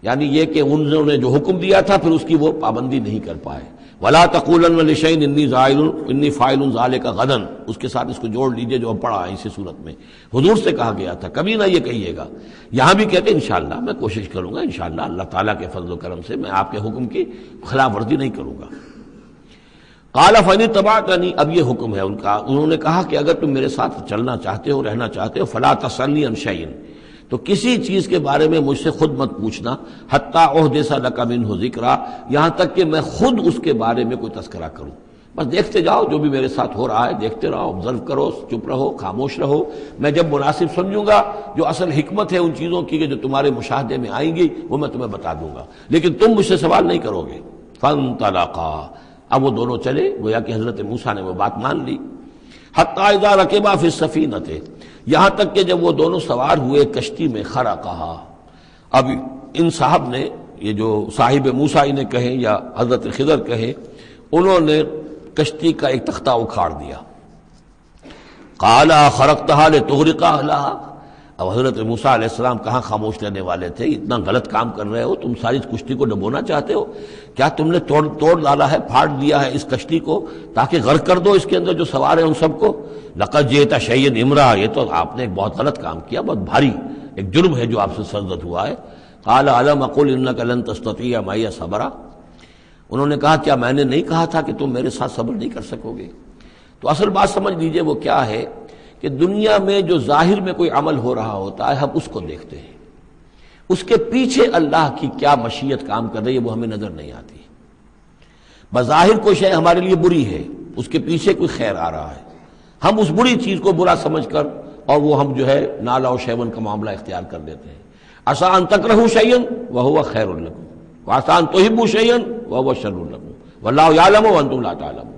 یعنی یہ کہ انہوں نے جو حکم دیا تھا پھر اس کی وہ پابندی نہیں کر پائے۔ ولا تقولن لشیء انی فاعل ذلک غدا، اس کے ساتھ اس کو جوڑ لیجئے جو اب پڑھا ہے اسی صورت میں، حضور سے کہا گیا تھا کبھی نہ یہ کہیے گا، یہاں بھی کہتے ہیں انشاءاللہ میں کوشش کروں گا، انشاءاللہ اللہ تعالیٰ کے فضل و کرم سے میں آپ کے حکم کی خلاف ورزی نہیں کروں گا۔ قال فإن اتبعتنی، اب یہ حکم ہے ان کا، انہوں نے کہا کہ اگر تم میرے ساتھ چلنا چاہتے ہو، رہنا چاہتے ہو، فلا تسألنی عن شیء، تو کسی چیز کے بارے میں مجھ سے خود مت پوچھنا، حتی احدث لک منہ ذکرا، یہاں تک کہ میں خود اس کے بارے میں کوئی تذکرہ کروں، بس دیکھتے جاؤ جو بھی میرے ساتھ ہو رہا ہے، دیکھتے رہو، آبزرو کرو، چپ رہو، خاموش رہو، میں جب مناسب سمجھوں گا جو اصل حکمت ہے ان چیزوں کی کہ جو تمہارے مشاہدے میں آئیں گی وہ میں تمہیں بتا دوں گا، لیکن تم مجھ سے سوال نہیں کرو گے۔ فانطلقا، اب وہ دونوں چلے، گویا کہ حضرت موسیٰ نے وہ بات مان لی۔ حتی اذا رکبا فی السفینۃ، یہاں تک کہ جب وہ دونوں سوار ہوئے کشتی میں، خرقہا، اب ان صاحب نے، یہ جو صاحب موسیٰ انہیں کہیں یا حضرت خضر کہیں، انہوں نے کشتی کا ایک تختہ اکھاڑ دیا۔ قال خرقتہا لتغرق اہلہا، اب حضرت موسیٰ علیہ السلام کہاں خاموش رہنے والے تھے، اتنا غلط کام کر رہے ہو تم، ساری کشتی کو ڈبونا چاہتے ہو، کیا تم نے توڑ ڈالا ہے، پھاڑ دیا ہے اس کشتی کو تاکہ غرق کر دو اس کے اندر جو سوار ہیں ان سب کو؟ لقد جئت شیئا امرا، یہ تو آپ نے ایک بہت غلط کام کیا، بہت بھاری ایک جرم ہے جو آپ سے سرزد ہوا ہے۔ قال الم اقل انک لن تستطیع معی صبرا، انہوں نے کہا کیا میں نے نہیں کہا تھا کہ تم میرے ساتھ صبر نہیں کر سکو گے؟ تو اصل بات سمجھ لیجئے وہ کیا ہے کہ دنیا میں جو ظاہر میں کوئی عمل ہو رہا ہوتا ہے ہم اس کو دیکھتے ہیں، اس کے پیچھے اللہ کی کیا مشیت کام کر رہی ہے وہ ہمیں نظر نہیں آتی۔ بظاہر کوئی شے ہمارے لیے بری ہے، اس کے پیچھے کوئی خیر آ رہا ہے، ہم اس بری چیز کو برا سمجھ کر اور وہ ہم جو ہے نالا و شیون کا معاملہ اختیار کر دیتے ہیں۔ عسیٰ ان تکرہوا شیئا وہو خیر لکم وعسیٰ ان تحبوا شیئا وہو شر لکم واللہ یعلم وانتم لا تعلمون،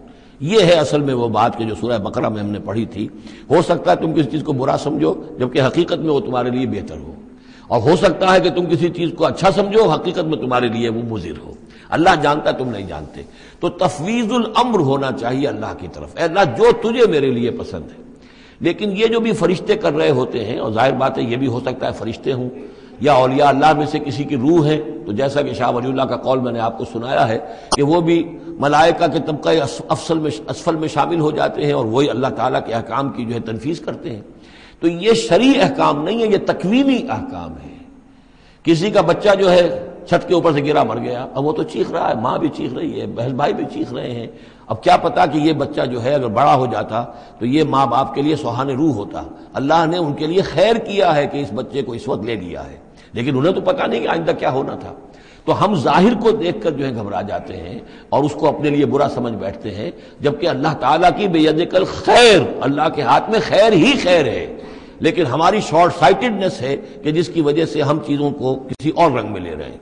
یہ ہے اصل میں وہ بات کہ جو سورہ بقرہ میں ہم نے پڑھی تھی۔ ہو سکتا ہے تم کسی چیز کو برا سمجھو جبکہ حقیقت میں وہ تمہارے لیے بہتر ہو، اور ہو سکتا ہے کہ تم کسی چیز کو اچھا سمجھو، حقیقت میں تمہارے لیے وہ مضر ہو۔ اللہ جانتا تم نہیں جانتے. تو تفویض الامر ہونا چاہیے اللہ کی طرف، اے اللہ جو تجھے میرے لیے پسند ہے. لیکن یہ جو بھی فرشتے کر رہے ہوتے ہیں، اور ظاہر بات ہے یہ بھی ہو سکتا ہے فرشتے ہوں یا اولیاء اللہ میں سے کسی کی روح ہے، تو جیسا کہ شاہ ولی اللہ کا قول میں نے آپ کو سنایا ہے کہ وہ بھی ملائکہ کے طبقہ اسفل میں شامل ہو جاتے ہیں اور وہی اللہ تعالیٰ کے احکام کی جو ہے تنفیذ کرتے ہیں. تو یہ شرعی احکام نہیں ہے، یہ تکوینی احکام ہے. کسی کا بچہ جو ہے چھت کے اوپر سے گرا مر گیا، اب وہ تو چیخ رہا ہے، ماں بھی چیخ رہی ہے، بہن بھائی بھی چیخ رہے ہیں. اب کیا پتا کہ یہ بچہ جو ہے اگر بڑا ہو جاتا تو یہ ماں باپ کے لیے سوہان روح ہوتا. اللہ نے ان کے لیے خیر کیا ہے کہ اس بچے کو اس وقت لے لیا ہے، لیکن انہیں تو پتا نہیں کہ آئندہ کیا ہونا تھا. تو ہم ظاہر کو دیکھ کر جو ہے گھبرا جاتے ہیں اور اس کو اپنے لیے برا سمجھ بیٹھتے ہیں، جبکہ اللہ تعالیٰ کی بیدک الخیر، اللہ کے ہاتھ میں خیر ہی خیر ہے. لیکن ہماری شارٹ سائٹڈنس ہے کہ جس کی وجہ سے ہم چیزوں کو کسی اور رنگ میں لے رہے ہیں.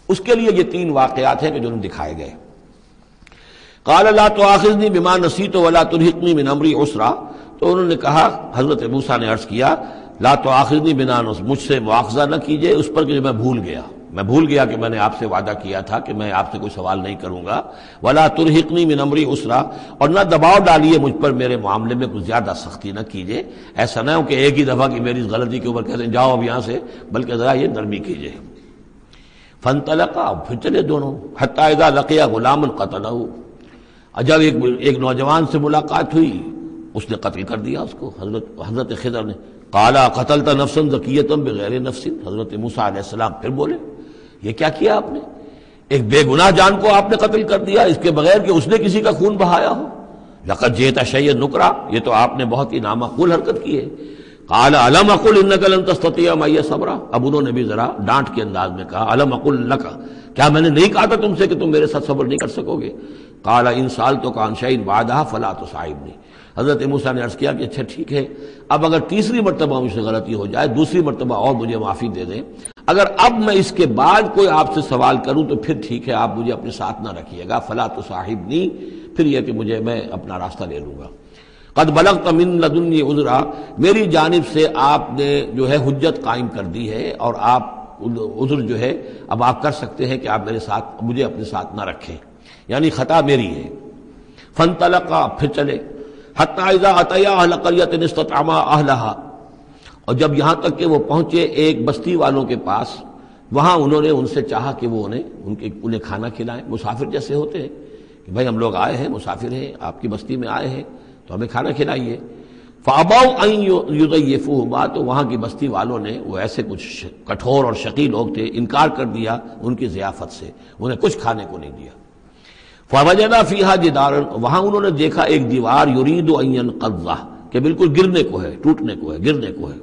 اس کے لیے یہ 3 واقعات ہیں کہ جو انہیں دکھائے گئے. قال لا تؤاخذنی بما نسیت ولا ترهقنی من امری عسرا. تو انہوں نے کہا، حضرت موسیٰ نے عرض کیا لا تؤاخذنی بما نسیت، مجھ سے مواخذہ نہ کیجئے اس پر کہ میں بھول گیا کہ میں نے آپ سے وعدہ کیا تھا کہ میں آپ سے کوئی سوال نہیں کروں گا. ولا ترهقنی من امری عسرا، اور نہ دباؤ ڈالیے مجھ پر میرے معاملے میں کچھ زیادہ سختی نہ کیجئے. ایسا نہ ہو کہ ایک ہی دفعہ کی میری اس غلطی کے اوپر کہتے ہیں جاؤ اب یہاں سے، بلکہ ذرا یہ نرمی کیجئے. فانطلقا، پھر چلے دونوں. حتی اذا لقیا غلام قتلہ، جب ایک نوجوان سے ملاقات ہوئی اس نے قتل کر دیا اس کو. حضرت خضر نے قالا قتلت نفسا زکیۃ بغیر نفس. حضرت موسیٰ علیہ السلام پھر بولے یہ کیا کیا آپ نے؟ ایک بے گناہ جان کو آپ نے قتل کر دیا اس کے بغیر کہ اس نے کسی کا خون بہایا ہو. لقد جئت شیئا نکرا، یہ تو آپ نے بہت ہی نامعقول حرکت کی ہے. قال الم اقل انک لن تستطیع معی صبرا. اب انہوں نے بھی ذرا ڈانٹ کے انداز میں کہا الم اقل لک، کیا میں نے نہیں کہا تھا تم سے کہ تم میرے ساتھ صبر نہیں کر سکو گے؟ قال ان سالتک عن شیء بعدها فلا تصاحبنی. حضرت موسیٰ نے عرض کیا کہ اچھا ٹھیک ہے، اب اگر تیسری مرتبہ مجھ سے غلطی ہو جائے، دوسری مرتبہ اور مجھے معافی دے دیں. اگر اب میں اس کے بعد کوئی آپ سے سوال کروں تو پھر ٹھیک ہے، آپ مجھے اپنے ساتھ نہ رکھیے گا. فلا تصاحبنی، پھر یہ کہ میں اپنا راستہ لے لوں گا. قد بلغت من لدنی عذرا، میری جانب سے آپ نے جو ہے حجت قائم کر دی ہے اور آپ عذر جو ہے اب آپ کر سکتے ہیں کہ آپ مجھے اپنے ساتھ نہ رکھیں، یعنی خطا میری ہے. فانطلقا، پھر چلے. حتی اذا اتیا اہل قریۃ استطعما اہلہا، اور جب یہاں تک کہ وہ پہنچے ایک بستی والوں کے پاس، وہاں انہوں نے ان سے چاہا کہ وہ انہیں کھانا کھلائیں. مسافر جیسے ہوتے ہیں کہ بھائی ہم لوگ آئے ہیں، مسافر ہیں، آپ کی بستی میں آئے ہیں تو ہمیں کھانا کھلائیے. فابوا ان یضیفوہما، تو وہاں کی بستی والوں نے، وہ ایسے کچھ کٹھور اور شقی لوگ تھے، انکار کر دیا ان کی ضیافت سے، انہیں کچھ کھانے کو نہیں دیا. فوجدا فیہا جدارا، وہاں انہوں نے دیکھا ایک دیوار، یرید ان ینقضہ، کہ بالکل گرنے کو ہے، ٹوٹنے کو ہے، گرنے کو ہے.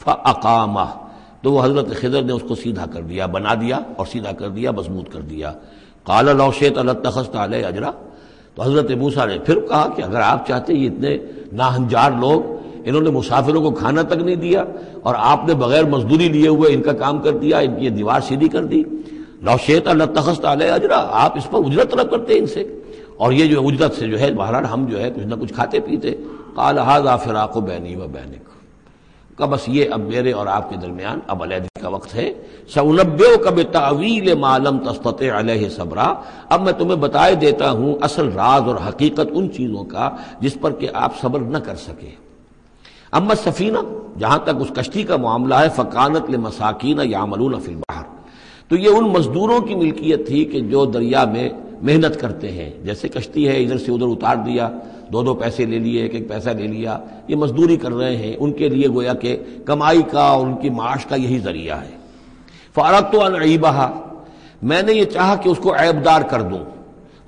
فاقامہ، تو وہ حضرت خضر نے اس کو سیدھا کر دیا، بنا دیا اور سیدھا کر دیا، مضبوط کر دیا. قال لو شئت لاتخذت علیہ اجرا. تو حضرت موسیٰ نے پھر کہا کہ اگر آپ چاہتے، یہ اتنے ناہنجار لوگ، انہوں نے مسافروں کو کھانا تک نہیں دیا اور آپ نے بغیر مزدوری لیے ہوئے ان کا کام کر دیا، ان کی دیوار سیدھی کر دی. لو شئت لاتخذت علیہ اجرا، آپ اس پر اجرت طلب کرتے ان سے، اور یہ جو اجرت سے جو ہے بہرحال ہم جو ہے کچھ نہ کچھ کھاتے پیتے. قال ھذا فراق بینی و بینک، کہ بس یہ اب میرے اور آپ کے درمیان اب علیحدگی کا وقت ہے. سأنبئک بتأویل ما لم تستطع علیہ صبرا، اب میں تمہیں بتائے دیتا ہوں اصل راز اور حقیقت ان چیزوں کا جس پر کہ آپ صبر نہ کر سکے. اما السفینہ، جہاں تک اس کشتی کا معاملہ ہے، فکانت لمساکین یعملون فی البحر، تو یہ ان مزدوروں کی ملکیت تھی کہ جو دریا میں محنت کرتے ہیں. جیسے کشتی ہے، ادھر سے ادھر اتار دیا، 2 پیسے لے لیے، ایک پیسہ لے لیا، یہ مزدوری کر رہے ہیں، ان کے لیے گویا کہ کمائی کا اور ان کی معاش کا یہی ذریعہ ہے. فاردت ان اعیبھا، میں نے یہ چاہا کہ اس کو عیب دار کر دوں.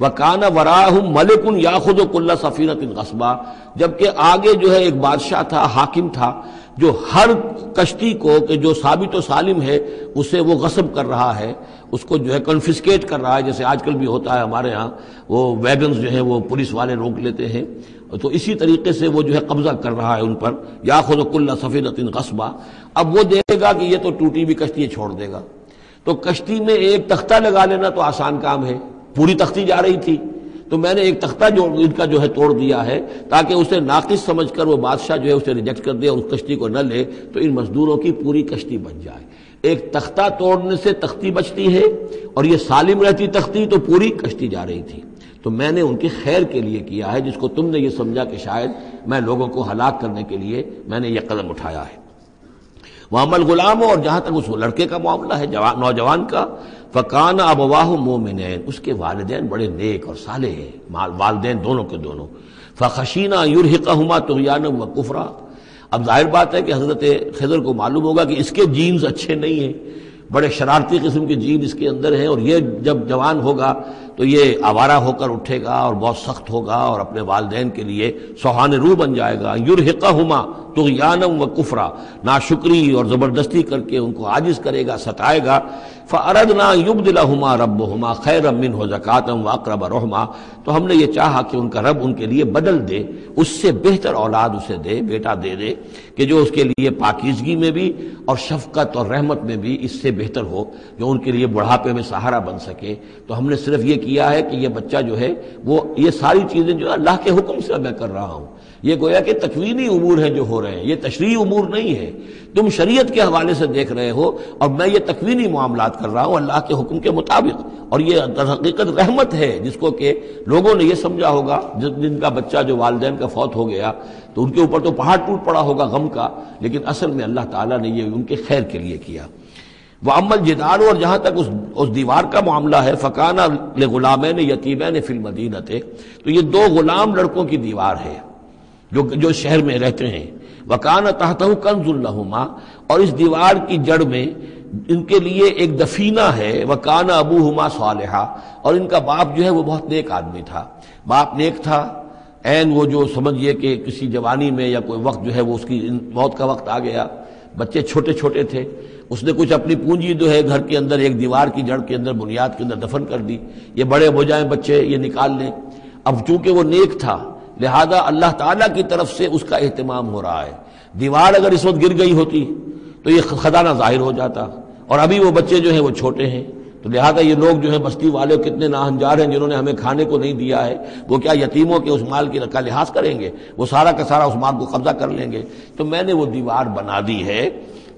وکان وراءہم ملک یاخذ کل سفینۃ غصبا، جبکہ آگے جو ہے ایک بادشاہ تھا، حاکم تھا، جو ہر کشتی کو کہ جو ثابت و سالم ہے اسے وہ غصب کر رہا ہے، اس کو جو ہے کنفسکیٹ کر رہا ہے. جیسے آج کل بھی ہوتا ہے ہمارے ہاں، وہ ویگنز جو ہیں وہ پولیس والے روک لیتے ہیں، تو اسی طریقے سے وہ جو ہے قبضہ کر رہا ہے ان پر. یاخذ کل سفینۃ غصبا، اب وہ دیکھے گا کہ یہ تو ٹوٹی بھی کشتی چھوڑ دے گا. تو کشتی میں ایک تختہ لگا لینا تو آسان کام ہے، پوری تختی جا رہی تھی تو میں نے ایک تختہ جو ان کا جو ہے توڑ دیا ہے تاکہ اسے ناقص سمجھ کر وہ بادشاہ جو ہے اسے ریجیکٹ کر دے اور اس کشتی کو نہ لے، تو ان مزدوروں کی پوری کشتی بن جائے. ایک تختہ توڑنے سے تختی بچتی ہے، اور یہ سالم رہتی تختی تو پوری کشتی جا رہی تھی۔ تو میں نے ان کے خیر کے لیے کیا ہے، جس کو تم نے یہ سمجھا کہ شاید میں لوگوں کو ہلاک کرنے کے لیے میں نے یہ قدم اٹھایا ہے۔ وَأَمَّا الْغُلَامُ، اور جہاں تک اس لڑکے کا معاملہ ہے، نوجوان کا، فَكَانَ أَبَوَاهُ مُؤْمِنَيْنِ، اس کے والدین بڑے نیک اور صالح ہیں، والدین دونوں کے دونوں۔ فَخَشِينَا أَن يُرْهِقَهُمَا طُغْيَانًا وَكُفْرًا، اب ظاہر بات ہے کہ حضرت خضر کو معلوم ہوگا کہ اس کے جینز اچھے نہیں ہیں، بڑے شرارتی قسم کے جین اس کے اندر ہیں، اور یہ جب جوان ہوگا تو یہ آوارہ ہو کر اٹھے گا اور بہت سخت ہوگا اور اپنے والدین کے لیے سوہان روح بن جائے گا۔ یرہقہما طغیانا و کفرا، ناشکری اور زبردستی کر کے ان کو عاجز کرے گا، ستائے گا۔ فاردنا یبدلہما ربہما خیرا منہ زکاۃ واقرب رحما، تو ہم نے یہ چاہا کہ ان کا رب ان کے لیے بدل دے، اس سے بہتر اولاد اسے دے، بیٹا دے دے کہ جو اس کے لیے پاکیزگی میں بھی اور شفقت اور رحمت میں بھی اس سے بہتر ہو، جو ان کے لیے بڑھاپے میں سہارا بن سکے۔ تو ہم نے صرف یہ کیا ہے کہ یہ بچہ جو ہے وہ یہ ساری چیزیں جو اللہ کے حکم سے میں کر رہا ہوں، یہ گویا کہ تکوینی امور ہیں جو ہو رہے ہیں، یہ تشریعی امور نہیں ہے، تم شریعت کے حوالے سے دیکھ رہے ہو، اور میں یہ تکوینی معاملات کر رہا ہوں اللہ کے حکم کے مطابق۔ اور یہ در حقیقت رحمت ہے، جس کو کہ لوگوں نے یہ سمجھا ہوگا جن کا بچہ جو والدین کا فوت ہو گیا تو ان کے اوپر تو پہاڑ ٹوٹ پڑا ہوگا غم کا، لیکن اصل میں اللہ تعالیٰ نے یہ ان کے خیر کے لیے کیا۔ وَأَمَّا الْجِدَارُ، اور جہاں تک اس دیوار کا معاملہ ہے، فَكَانَ لِغُلَامَيْنِ يَتِيمَيْنِ فِي الْمَدِينَةِ، تو یہ دو غلام لڑکوں کی دیوار ہے جو شہر میں رہتے ہیں۔ وَكَانَ تَحْتَهُ كَنْزٌ لَهُمَا، اور اس دیوار کی جڑ میں ان کے لیے ایک دفینہ ہے۔ وَكَانَ أَبُوهُمَا صَالِحًا، اور ان کا باپ جو ہے وہ بہت نیک آدمی تھا، باپ نیک تھا، عین وہ جو سمجھئے کہ کسی جوانی میں یا کوئی وقت جو ہے وہ اس کی موت کا وقت آ گیا، بچے چھوٹے چھوٹے تھے، اس نے کچھ اپنی پونجی جو ہے گھر کے اندر ایک دیوار کی جڑ کے اندر بنیاد کے اندر دفن کر دی، یہ بڑے ہو جائیں بچے یہ نکال لیں۔ اب چونکہ وہ نیک تھا لہذا اللہ تعالیٰ کی طرف سے اس کا اہتمام ہو رہا ہے۔ دیوار اگر اس وقت گر گئی ہوتی تو یہ خزانہ ظاہر ہو جاتا، اور ابھی وہ بچے جو ہیں وہ چھوٹے ہیں، تو لہذا یہ لوگ جو ہیں بستی والے کتنے ناہنجار ہیں جنہوں نے ہمیں کھانے کو نہیں دیا ہے، وہ کیا یتیموں کے اس مال کا لحاظ کریں گے؟ وہ سارا کا سارا اس مال کو قبضہ کر لیں گے۔ تو میں نے وہ دیوار بنا دی ہے۔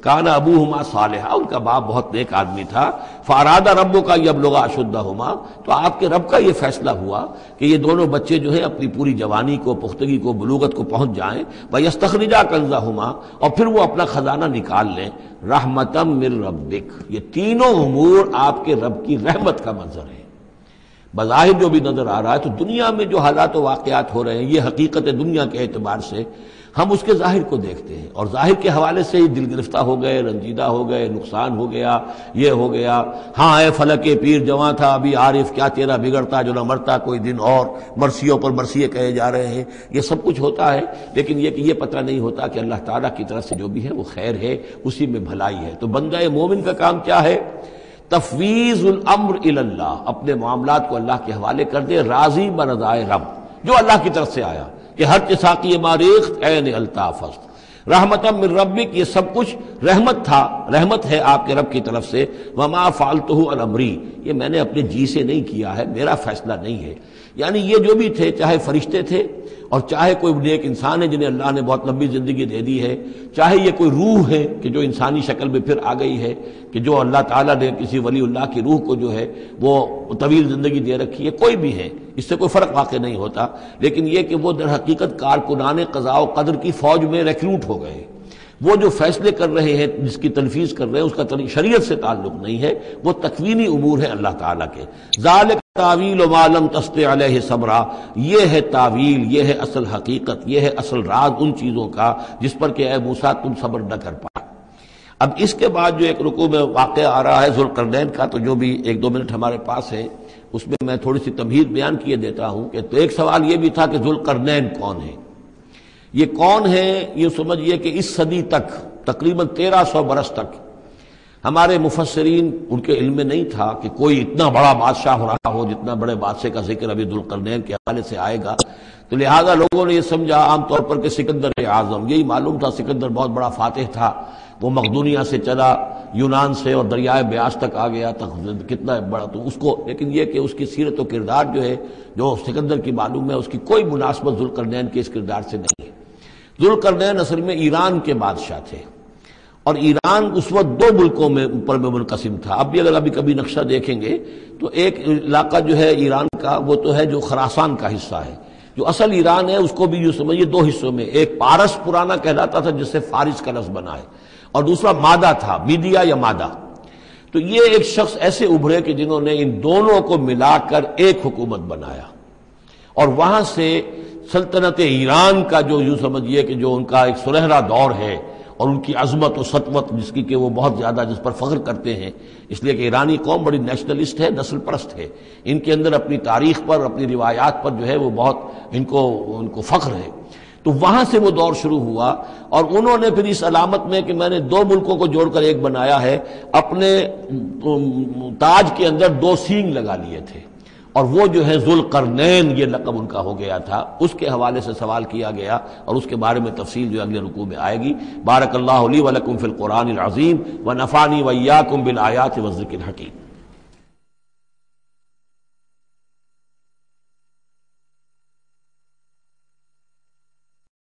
کان ابوہما صالحا، ان کا باپ بہت نیک آدمی تھا۔ فاراد ربک یبلغ اشدہما، تو آپ کے رب کا یہ فیصلہ ہوا کہ یہ دونوں بچے جو ہیں اپنی پوری جوانی کو، پختگی کو، بلوغت کو پہنچ جائیں۔ ویستخرجا کنزہما، اور پھر وہ اپنا خزانہ نکال لیں۔ رحمتا من ربک، یہ تینوں امور آپ کے رب کی رحمت کا منظر ہے۔ بظاہر جو بھی نظر آ رہا ہے، تو دنیا میں جو حالات و واقعات ہو رہے ہیں یہ حقیقت دنیا کے اعتبار سے ہم اس کے ظاہر کو دیکھتے ہیں، اور ظاہر کے حوالے سے ہی دل گرفتہ ہو گئے، رنجیدہ ہو گئے، نقصان ہو گیا، یہ ہو گیا۔ ہاں اے فلک پیر جواں تھا ابھی عارف، کیا تیرا بگڑتا جو نہ مرتا کوئی دن اور، مرثیوں پر مرثیے کہے جا رہے ہیں، یہ سب کچھ ہوتا ہے، لیکن یہ کہ یہ پتہ نہیں ہوتا کہ اللہ تعالیٰ کی طرف سے جو بھی ہے وہ خیر ہے، اسی میں بھلائی ہے۔ تو بندہ مومن کا کام کیا ہے؟ تفویض الامر الی اللہ، اپنے معاملات کو اللہ کے حوالے کر دے، راضی برضائے رب، جو اللہ کی طرف سے آیا، کہ ہر چساقی ماریخت عین الطافست رحمتا من ربک، یہ سب کچھ رحمت تھا، رحمت ہے آپ کے رب کی طرف سے۔ وما فعلتہ عن امری، یہ میں نے اپنے جی سے نہیں کیا ہے، میرا فیصلہ نہیں ہے۔ یعنی یہ جو بھی تھے، چاہے فرشتے تھے اور چاہے کوئی نیک انسان ہے جنہیں اللہ نے بہت لمبی زندگی دے دی ہے، چاہے یہ کوئی روح ہے کہ جو انسانی شکل میں پھر آ گئی ہے، کہ جو اللہ تعالیٰ نے کسی ولی اللہ کی روح کو جو ہے وہ طویل زندگی دے رکھی ہے، کوئی بھی ہے، اس سے کوئی فرق واقع نہیں ہوتا، لیکن یہ کہ وہ در حقیقت کارکنان قضاء و قدر کی فوج میں ریکروٹ ہو گئے۔ وہ جو فیصلے کر رہے ہیں، جس کی تنفیذ کر رہے ہیں، اس کا شریعت سے تعلق نہیں ہے، وہ تکوینی امور ہے اللہ تعالیٰ کے۔ ذالک تعویل ما لم تستطع علیہ صبرا، یہ ہے تعویل، یہ ہے اصل حقیقت، یہ ہے اصل راز ان چیزوں کا جس پر کہ اے موسیٰ تم صبر نہ کر پائے۔ اب اس کے بعد جو ایک رکوع میں واقعہ آ رہا ہے ذوالقرنین کا، تو جو بھی 1-2 منٹ ہمارے پاس ہے اس میں میں تھوڑی سی تمہید بیان کیے دیتا ہوں کہ تو ایک سوال یہ بھی تھا کہ ذوالقرنین کون ہے؟ یہ کون ہے؟ یہ سمجھئے کہ اس صدی تک، تقریباً 1300 برس تک ہمارے مفسرین ان کے علم میں نہیں تھا کہ کوئی اتنا بڑا بادشاہ ہو رہا ہو، جتنا بڑے بادشاہ کا ذکر ابھی ذوالقرنین کے حوالے سے آئے گا، تو لہذا لوگوں نے یہ سمجھا عام طور پر کہ سکندر اعظم، یہی معلوم تھا سکندر بہت بڑا فاتح تھا، وہ مقدونیہ سے چلا یونان سے اور دریائے بیاس تک آ گیا، کتنا بڑا، تو اس کو، لیکن یہ کہ اس کی سیرت و کردار جو ہے جو سکندر کی معلوم ہے، اس کی کوئی مناسبت ذوالقرنین کے اس کردار سے نہیں ہے۔ ذوالقرنین اصل میں ایران کے بادشاہ تھے، اور ایران اس وقت دو ملکوں میں پر منقسم تھا. اب بھی اگر ابھی کبھی نقشہ دیکھیں گے تو ایک علاقہ جو ہے ایران کا وہ تو ہے جو خراسان کا حصہ ہے. جو اصل ایران ہے اس کو بھی یوں سمجھیے دو حصوں میں، ایک پارس پرانا کہلاتا تھا جس سے فارس کا لفظ بنا ہے، اور دوسرا مادہ تھا، میڈیا یا مادہ. تو یہ ایک شخص ایسے ابھرے کہ جنہوں نے ان دونوں کو ملا کر ایک حکومت بنایا، اور وہاں سے سلطنت ایران کا جو یوں سمجھیے کہ جو ان کا ایک سنہرا دور ہے، اور ان کی عظمت و سطوت جس کی کہ وہ بہت زیادہ جس پر فخر کرتے ہیں، اس لیے کہ ایرانی قوم بڑی نیشنلسٹ ہے، نسل پرست ہے. ان کے اندر اپنی تاریخ پر، اپنی روایات پر جو ہے وہ بہت ان کو فخر ہے. تو وہاں سے وہ دور شروع ہوا، اور انہوں نے پھر اس علامت میں کہ میں نے دو ملکوں کو جوڑ کر ایک بنایا ہے، اپنے تاج کے اندر دو سینگ لگا لیے تھے، اور وہ جو ہے ذوالقرنین یہ لقب ان کا ہو گیا تھا. اس کے حوالے سے سوال کیا گیا، اور اس کے بارے میں تفصیل جو اگلے رکوع میں آئے گی. بارک اللہ لی ولکم فی القرآن العظیم ونفعنی وإیاکم بالآیات والذکر الحکیم.